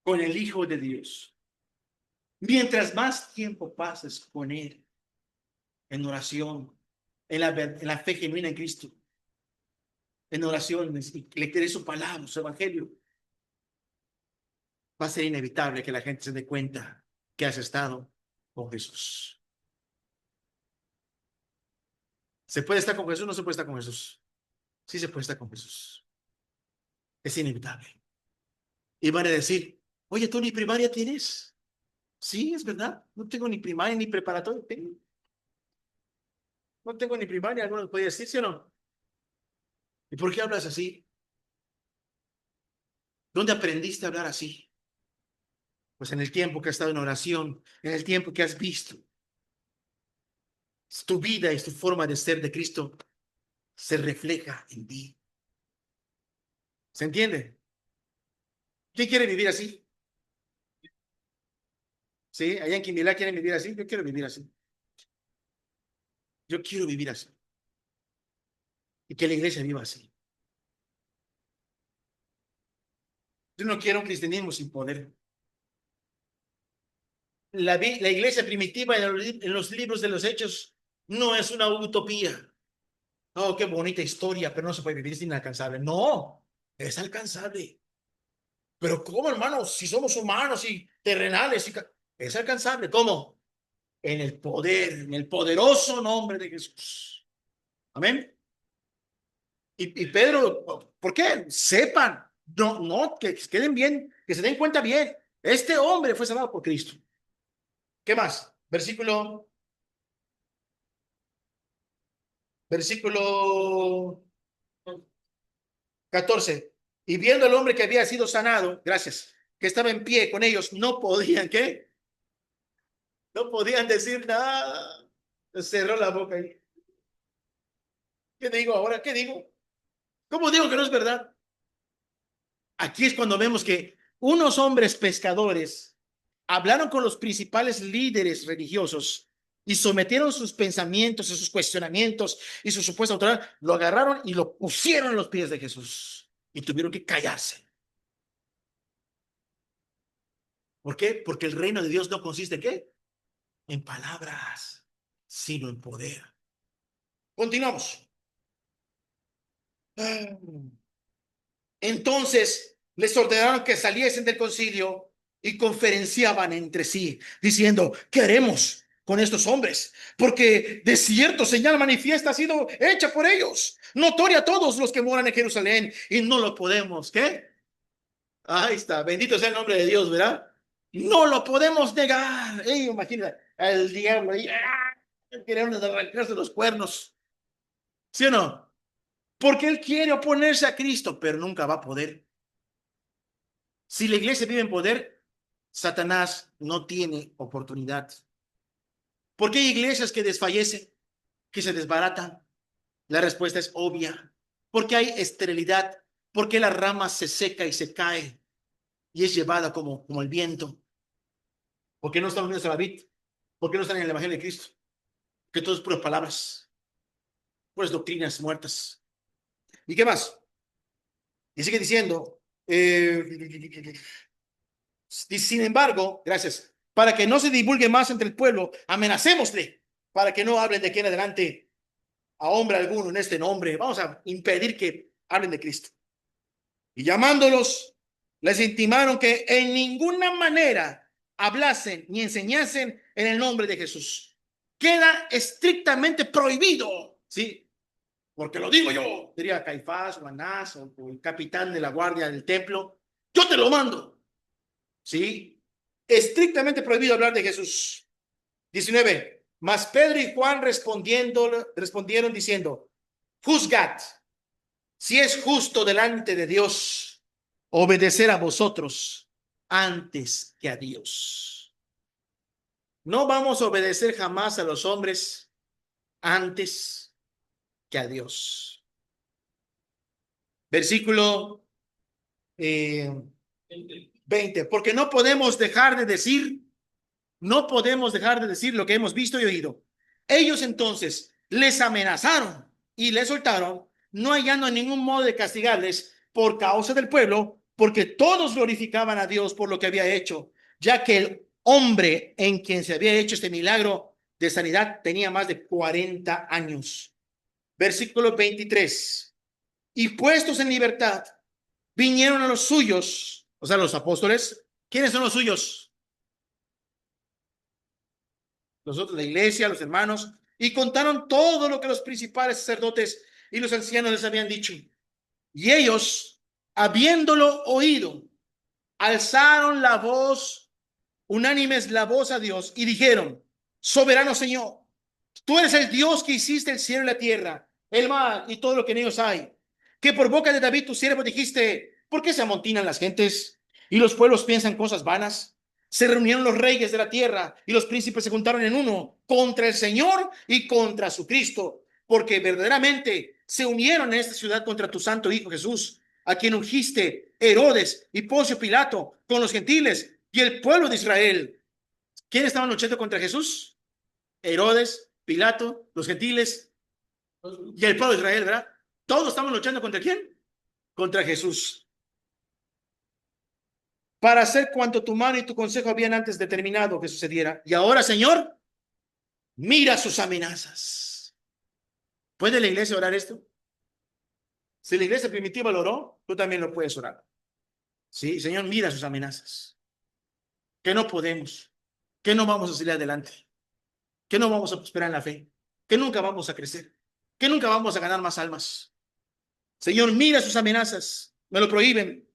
con el Hijo de Dios, mientras más tiempo pases con Él en oración, en la fe genuina en Cristo, en oraciones, y le crees su palabra, su evangelio, va a ser inevitable que la gente se dé cuenta que has estado con Jesús. ¿Se puede estar con Jesús? No se puede estar con Jesús. Sí se puede estar con Jesús. Es inevitable. Y van a decir, oye, ¿tú ni primaria tienes? Sí, es verdad. No tengo ni primaria ni preparatoria. No tengo ni primaria. Algunos pueden decir, ¿sí o no? ¿Y por qué hablas así? ¿Dónde aprendiste a hablar así? Pues en el tiempo que has estado en oración, en el tiempo que has visto tu vida y tu forma de ser de Cristo se refleja en ti. ¿Se entiende? ¿Quién quiere vivir así? Sí, allá en Quimbilá quieren vivir así. Yo quiero vivir así. Yo quiero vivir así. Y que la iglesia viva así. Yo no quiero un cristianismo sin poder. La iglesia primitiva en los libros de los Hechos no es una utopía. Oh, qué bonita historia, pero no se puede vivir, es inalcanzable. No, es alcanzable. Pero ¿cómo, hermanos? Si somos humanos y terrenales, es alcanzable. ¿Cómo? En el poder, en el poderoso nombre de Jesús. Amén. Y Pedro, ¿por qué? Sepan, no, que queden bien, que se den cuenta bien. Este hombre fue salvado por Cristo. ¿Qué más? Versículo 14. Y viendo al hombre que había sido sanado, gracias, que estaba en pie con ellos, no podían, ¿qué? No podían decir nada. Cerró la boca. ¿Qué digo ahora? ¿Qué digo? ¿Cómo digo que no es verdad? Aquí es cuando vemos que unos hombres pescadores hablaron con los principales líderes religiosos y sometieron sus pensamientos y sus cuestionamientos y su supuesta autoridad, lo agarraron y lo pusieron a los pies de Jesús y tuvieron que callarse. ¿Por qué? Porque el reino de Dios no consiste ¿en qué? En palabras, sino en poder. Continuamos. Entonces les ordenaron que saliesen del concilio y conferenciaban entre sí, diciendo, ¿qué haremos con estos hombres? Porque de cierto señal manifiesta ha sido hecha por ellos, notoria a todos los que moran en Jerusalén, y no lo podemos, ¿qué? Ahí está, bendito sea el nombre de Dios, ¿verdad? No lo podemos negar. Imagina al diablo ahí, queremos arrancarse los cuernos, ¿sí o no? Porque él quiere oponerse a Cristo, pero nunca va a poder. Si la iglesia vive en poder, Satanás no tiene oportunidad. ¿Por qué hay iglesias que desfallecen, que se desbaratan? La respuesta es obvia. Porque hay esterilidad, porque la rama se seca y se cae y es llevada como el viento. ¿Por qué no están unidos a la vid? ¿Por qué no están en el Evangelio de Cristo? Que todo es puras palabras, puras doctrinas muertas. ¿Y qué más? Y sigue diciendo, sin embargo, gracias, para que no se divulgue más entre el pueblo, amenacémosle, para que no hablen de aquí en adelante a hombre alguno en este nombre. Vamos a impedir que hablen de Cristo. Y llamándolos, les intimaron que en ninguna manera hablasen ni enseñasen en el nombre de Jesús. Queda estrictamente prohibido, ¿sí? Porque lo digo yo, diría Caifás o Anás o el capitán de la guardia del templo. Yo te lo mando, ¿sí? estrictamente prohibido hablar de Jesús. 19. Mas Pedro y Juan respondieron diciendo, juzgad si es justo delante de Dios obedecer a vosotros antes que a Dios. No vamos a obedecer jamás a los hombres antes que a Dios. Versículo 20. Porque no podemos dejar de decir lo que hemos visto y oído. Ellos entonces les amenazaron y les soltaron, no hallando ningún modo de castigarles por causa del pueblo, porque todos glorificaban a Dios por lo que había hecho, ya que el hombre en quien se había hecho este milagro de sanidad tenía más de 40 años. Versículo 23. Y puestos en libertad, vinieron a los suyos, o sea, los apóstoles. ¿Quiénes son los suyos? Nosotros, la iglesia, los hermanos, y contaron todo lo que los principales sacerdotes y los ancianos les habían dicho. Y ellos, habiéndolo oído, alzaron la voz, unánimes la voz a Dios, y dijeron, soberano Señor, tú eres el Dios que hiciste el cielo y la tierra, el mar y todo lo que en ellos hay, que por boca de David tu siervo dijiste, ¿por qué se amontinan las gentes y los pueblos piensan cosas vanas? Se reunieron los reyes de la tierra y los príncipes se juntaron en uno contra el Señor y contra su Cristo, porque verdaderamente se unieron en esta ciudad contra tu santo Hijo Jesús, a quien ungiste Herodes y Poncio Pilato con los gentiles y el pueblo de Israel. ¿Quién estaban luchando contra Jesús? Herodes, Pilato, los gentiles y el pueblo de Israel, ¿verdad? Todos estamos luchando contra quién? Contra Jesús. Para hacer cuanto tu mano y tu consejo habían antes determinado que sucediera. Y ahora, Señor, mira sus amenazas. ¿Puede la iglesia orar esto? Si la iglesia primitiva lo oró, tú también lo puedes orar. Sí, Señor, mira sus amenazas. Que no podemos, que no vamos a salir adelante, que no vamos a prosperar en la fe, que nunca vamos a crecer, que nunca vamos a ganar más almas. Señor, mira sus amenazas, me lo prohíben,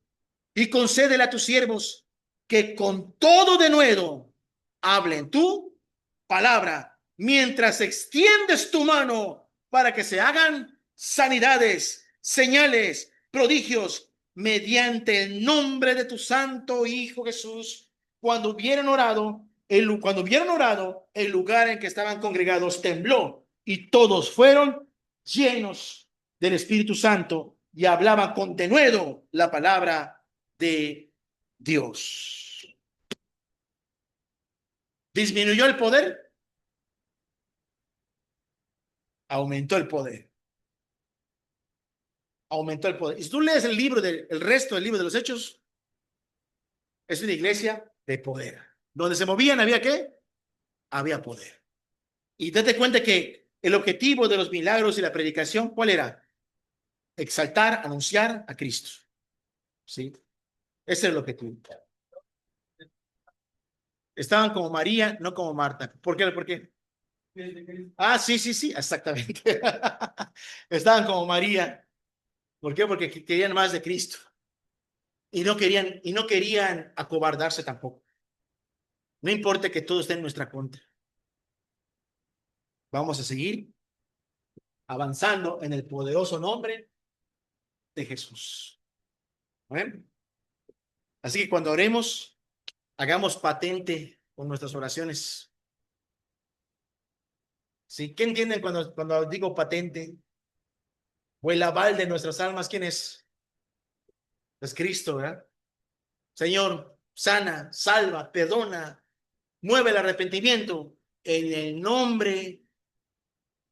y concédele a tus siervos que con todo denuedo hablen tu palabra, mientras extiendes tu mano para que se hagan sanidades, señales, prodigios, mediante el nombre de tu santo Hijo Jesús. Cuando hubieron orado, el lugar en que estaban congregados tembló y todos fueron llenos del Espíritu Santo y hablaban con denuedo la palabra de Dios. ¿Disminuyó el poder? Aumentó el poder. Aumentó el poder. Y si tú lees el resto del libro de los Hechos, es una iglesia de poder. Donde se movían, ¿había qué? Había poder. Y date cuenta que el objetivo de los milagros y la predicación, ¿cuál era? Exaltar, anunciar a Cristo. ¿Sí? Ese es el objetivo. Estaban como María, no como Marta. ¿Por qué? ¿Por qué? Ah, sí, sí, sí, exactamente. Estaban como María. ¿Por qué? Porque querían más de Cristo. Y no querían acobardarse tampoco. No importa que todo esté en nuestra contra. Vamos a seguir avanzando en el poderoso nombre de Jesús. ¿Amén? Así que cuando oremos, hagamos patente con nuestras oraciones. ¿Sí? ¿Qué entienden cuando digo patente? O el aval de nuestras almas, ¿quién es? Es Cristo, ¿verdad? Señor, sana, salva, perdona, mueve el arrepentimiento en el nombre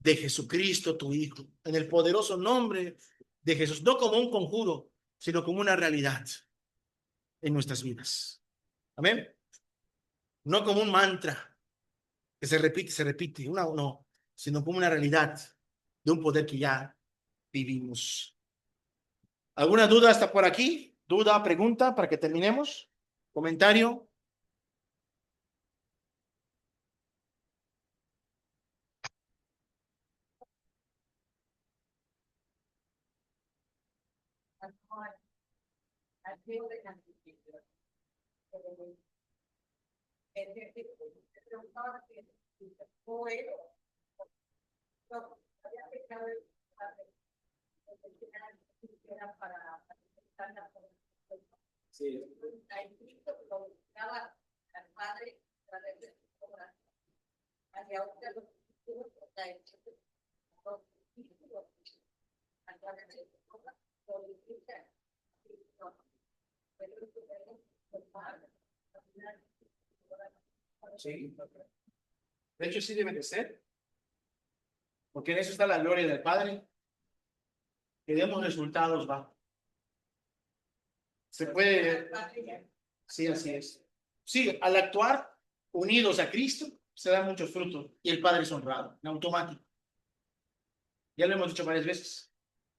de Jesucristo, tu Hijo, en el poderoso nombre de Jesús, no como un conjuro, sino como una realidad en nuestras vidas. Amén. No como un mantra que se repite, no, sino como una realidad de un poder que ya vivimos. ¿Alguna duda hasta por aquí? ¿Duda, pregunta para que terminemos? ¿Comentario? Sí. Sí. De hecho, sí debe de ser, porque en eso está la gloria del Padre. Que demos resultados, va. Se puede. Sí, así es. Sí, al actuar unidos a Cristo, se dan muchos frutos y el Padre es honrado, en automático. Ya lo hemos dicho varias veces.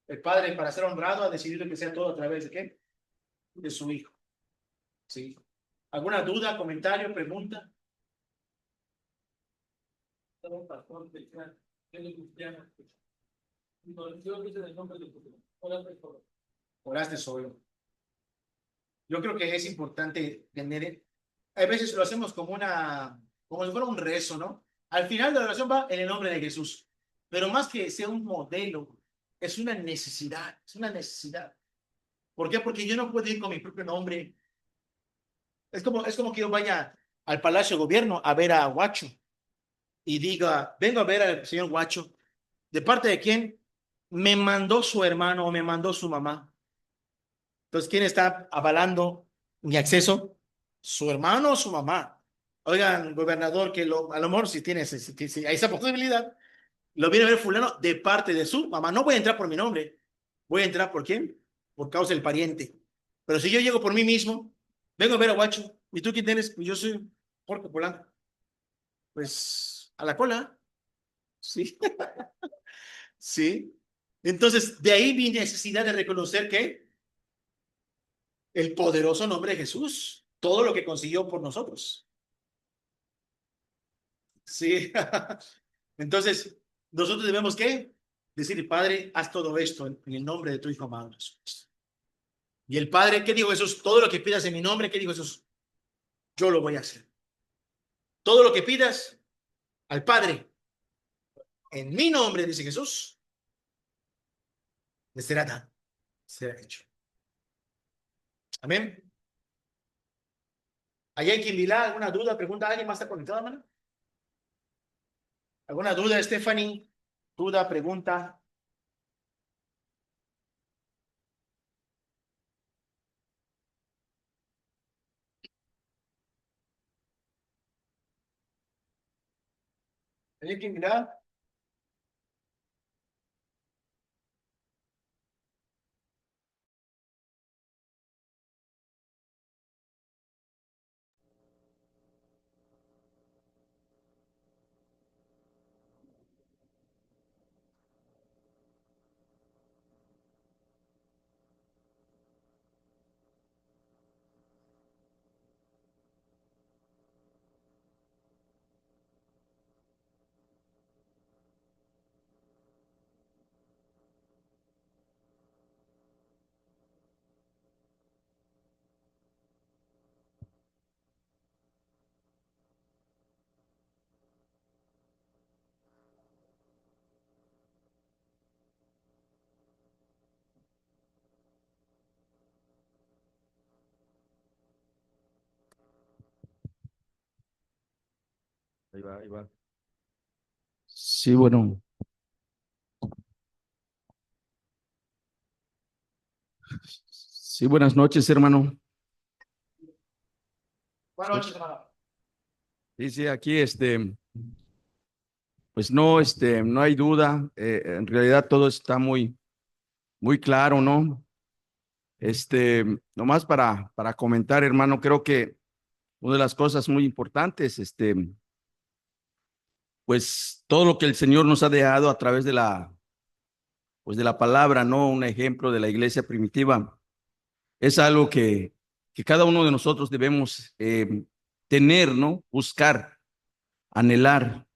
El Padre, para ser honrado, ha decidido que sea todo a través de ¿qué? De su Hijo. Sí. ¿Alguna duda, comentario, pregunta? Estamos pastor cristiano, cristiano. Y conexión dice el nombre de Jesús. Hola, pastor. Oraste solo. Yo creo que es importante tener, a veces lo hacemos como como si fuera un rezo, ¿no? Al final de la oración va en el nombre de Jesús, pero más que sea un modelo, es una necesidad, es una necesidad. ¿Por qué? Porque yo no puedo ir con mi propio nombre. Es como que yo vaya al Palacio de Gobierno a ver a Guacho y diga, vengo a ver al señor Guacho, ¿de parte de quién? Me mandó su hermano o me mandó su mamá. Entonces, ¿quién está avalando mi acceso? ¿Su hermano o su mamá? Oigan, gobernador, que a lo mejor si tiene si hay esa posibilidad, lo viene a ver fulano de parte de su mamá. No voy a entrar por mi nombre, voy a entrar por quién, por causa del pariente. Pero si yo llego por mí mismo, vengo a ver a Guacho, ¿y tú quién tienes? Pues yo soy Jorge Polanco. Pues a la cola, sí, sí. Entonces, de ahí mi necesidad de reconocer que el poderoso nombre de Jesús, todo lo que consiguió por nosotros. Sí. Entonces, nosotros debemos ¿qué? Decir, Padre, haz todo esto en el nombre de tu Hijo amado Jesús. Y el Padre, ¿qué dijo Jesús? Todo lo que pidas en mi nombre, ¿qué dijo Jesús? Yo lo voy a hacer. Todo lo que pidas al Padre en mi nombre, dice Jesús, le será dado, será hecho. Amén. ¿Allá en Quimbilá alguna duda, pregunta? ¿Alguien más está conectado, hermano? ¿Alguna duda, Stephanie? ¿Duda, pregunta? ¿Allá en Quimbilá? Ahí va, ahí va. Sí, bueno. Sí, buenas noches, hermano. Buenas noches, hermano. Sí, sí, aquí, pues no, no hay duda. En realidad todo está muy, muy claro, ¿no? Nomás para comentar, hermano, creo que una de las cosas muy importantes, pues todo lo que el Señor nos ha dejado a través pues de la palabra, ¿no? Un ejemplo de la iglesia primitiva. Es algo que cada uno de nosotros debemos tener, ¿no? Buscar, anhelar.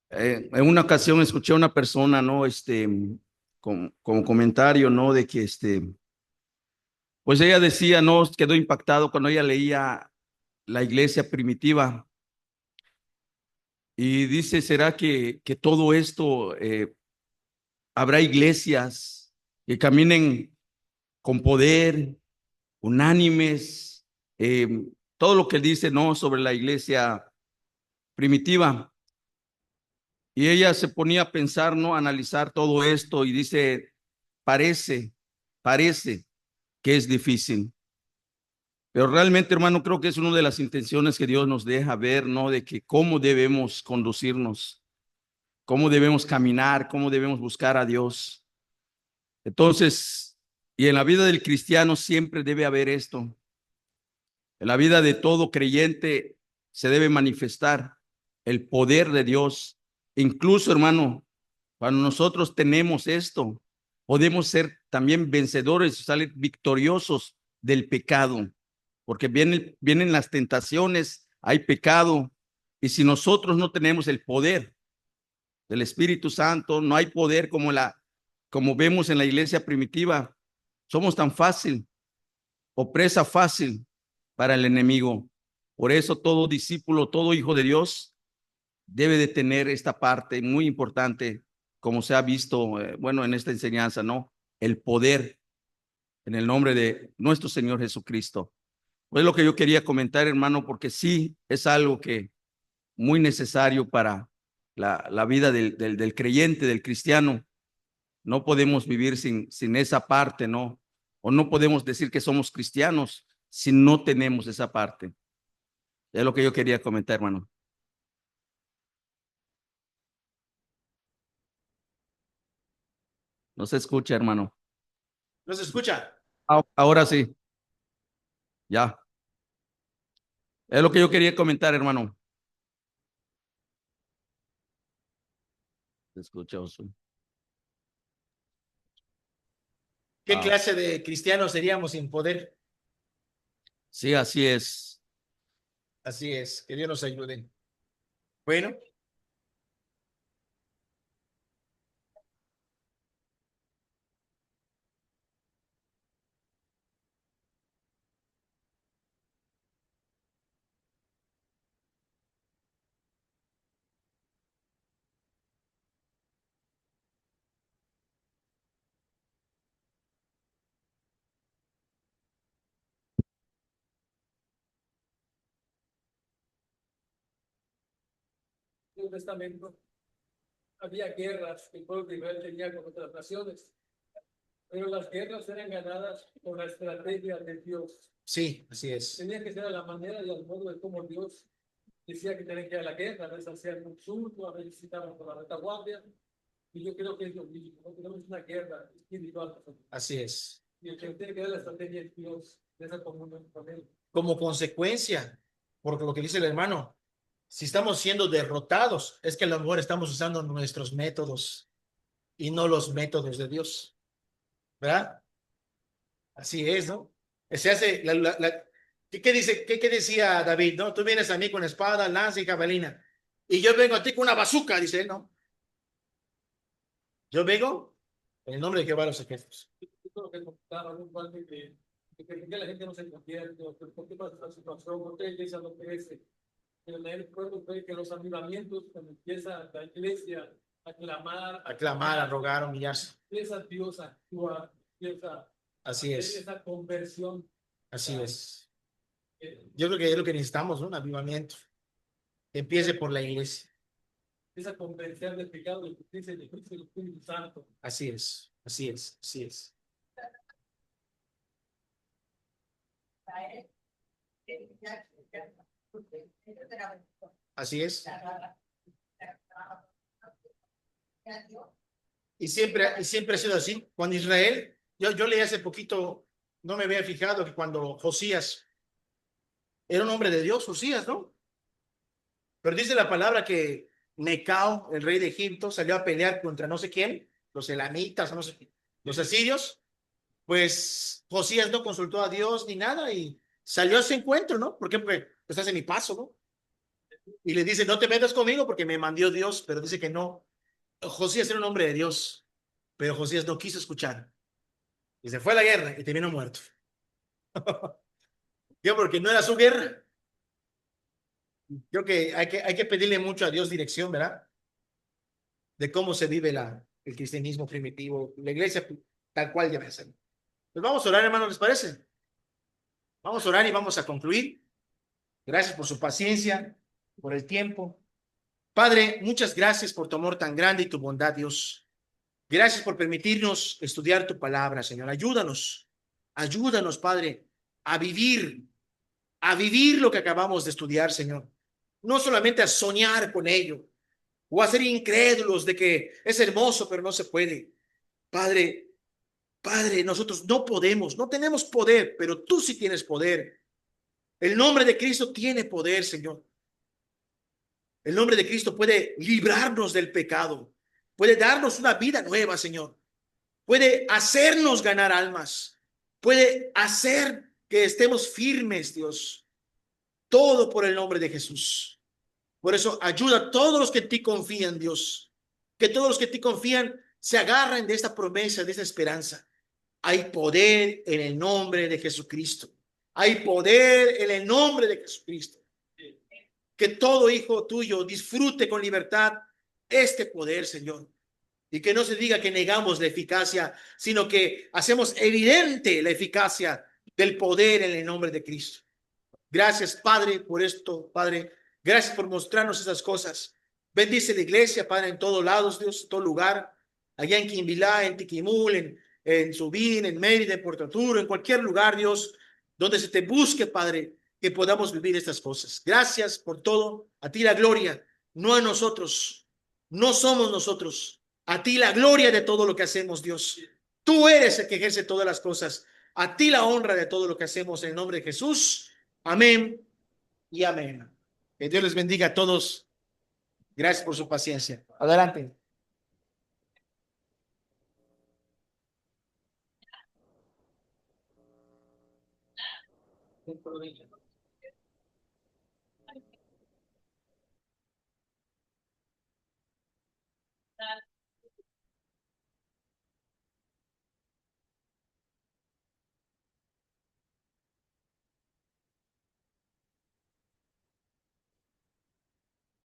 En una ocasión escuché a una persona, ¿no? Como comentario, ¿no? De que, pues ella decía, ¿no? Quedó impactado cuando ella leía la iglesia primitiva. Y dice, ¿será que todo esto, habrá iglesias que caminen con poder, unánimes? Todo lo que dice, ¿no?, sobre la iglesia primitiva. Y ella se ponía a pensar, ¿no?, a analizar todo esto y dice, parece que es difícil. Pero realmente, hermano, creo que es una de las intenciones que Dios nos deja ver, ¿no?, de que cómo debemos conducirnos, cómo debemos caminar, cómo debemos buscar a Dios. Entonces, y en la vida del cristiano siempre debe haber esto. En la vida de todo creyente se debe manifestar el poder de Dios. Incluso, hermano, cuando nosotros tenemos esto, podemos ser también vencedores y salir victoriosos del pecado, porque vienen las tentaciones, hay pecado, y si nosotros no tenemos el poder del Espíritu Santo, no hay poder como vemos en la iglesia primitiva, somos tan fácil o presa fácil para el enemigo. Por eso todo discípulo, todo hijo de Dios debe de tener esta parte muy importante, como se ha visto, bueno, en esta enseñanza, ¿no? El poder en el nombre de nuestro Señor Jesucristo. Pues lo que yo quería comentar, hermano, porque sí es algo que muy necesario para la vida del creyente, del cristiano. No podemos vivir sin esa parte, ¿no? O no podemos decir que somos cristianos si no tenemos esa parte. Es lo que yo quería comentar, hermano. No se escucha, hermano. ¿No se escucha? Ahora sí, ya. Es lo que yo quería comentar, hermano. ¿Se escucha, Josué? ¿Qué Ah, clase de cristianos seríamos sin poder? sí, así es. Así es, que Dios nos ayude. Bueno, En el Testamento había guerras que el pueblo de Israel tenía con otras naciones, pero las guerras eran ganadas por la estrategia de Dios. sí, así es. Tenía que ser a la manera y al modo de cómo Dios decía que tenían que ir a la guerra. A veces hacían un surco, a veces visitaban por la retaguardia. Y yo creo que es lo mismo. No tenemos una guerra espiritual. Así es. Y el que tiene que dar la estrategia es Dios, de esa comunión con Él. Como consecuencia, porque lo que dice el hermano, si estamos siendo derrotados, es que a lo mejor estamos usando nuestros métodos y no los métodos de Dios, ¿verdad? Así es, ¿no? Se hace, ¿qué dice, qué decía David, no? Tú vienes a mí con espada, lanza y jabalina, y yo vengo a ti con una bazuca, dice él, ¿no? Yo vengo en el nombre de Jehová de los ejércitos. Esto lo que comentaba, ¿no? Igual que la gente no se convierte, por qué pasa esta situación, por qué la iglesia no crece. Pero en el pueblo ve que los avivamientos, cuando empieza la iglesia a Aclamar, a rogar, a humillarse. empieza Dios a actuar, empieza Así a hacer es, esa conversión. así es. eh, Yo creo que es lo que necesitamos, ¿no? Un avivamiento. Que empiece por la iglesia. Empieza a convencer del pecado, de justicia y de juicio del Espíritu Santo. Así es, así es, así es. Así es. Y siempre ha sido así. Cuando Israel, yo leí hace poquito, no me había fijado que cuando Josías era un hombre de Dios, Josías, ¿no? Pero dice la palabra que Necao, el rey de Egipto, salió a pelear contra no sé quién, los elamitas, no sé, los asirios. Pues Josías no consultó a Dios ni nada y salió a ese encuentro, ¿no? ¿Por qué? Porque pues hace mi paso, ¿no? Y le dice, no te metas conmigo porque me mandó Dios, pero dice que no. Josías era un hombre de Dios, pero Josías no quiso escuchar. Y se fue a la guerra y terminó muerto. Yo porque no era su guerra. Creo que hay que pedirle mucho a Dios dirección, ¿verdad? De cómo se vive el cristianismo primitivo, la iglesia tal cual debe ser. Pues vamos a orar, hermanos, ¿les parece? Vamos a orar y vamos a concluir. Gracias por su paciencia, por el tiempo. Padre, muchas gracias por tu amor tan grande y tu bondad, Dios. Gracias por permitirnos estudiar tu palabra, Señor. Ayúdanos, Padre, a vivir, a vivir lo que acabamos de estudiar, Señor. No solamente a soñar con ello o a ser incrédulos de que es hermoso, pero no se puede. Padre, Padre, nosotros no podemos, no tenemos poder, pero tú sí tienes poder. El nombre de Cristo tiene poder, Señor. El nombre de Cristo puede librarnos del pecado, puede darnos una vida nueva, Señor. Puede hacernos ganar almas, puede hacer que estemos firmes, Dios. Todo por el nombre de Jesús. Por eso ayuda a todos los que en ti confían, Dios. Que todos los que en ti confían se agarren de esta promesa, de esta esperanza. Hay poder en el nombre de Jesucristo. Hay poder en el nombre de Jesucristo. Que todo hijo tuyo disfrute con libertad este poder, Señor. Y que no se diga que negamos la eficacia, sino que hacemos evidente la eficacia del poder en el nombre de Cristo. Gracias, Padre, por esto, Padre. Gracias por mostrarnos esas cosas. Bendice la iglesia, Padre, en todos lados, Dios, en todo lugar. Allá en Quimbilá, en Tiquimul, en Subín, en Mérida, en Puerto Arturo, en cualquier lugar, Dios, donde se te busque, Padre, que podamos vivir estas cosas. Gracias por todo. A ti la gloria, no a nosotros. No somos nosotros. A ti la gloria de todo lo que hacemos, Dios. Tú eres el que ejerce todas las cosas. A ti la honra de todo lo que hacemos en el nombre de Jesús. Amén y amén. Que Dios les bendiga a todos. Gracias por su paciencia. Adelante. dentro de ella.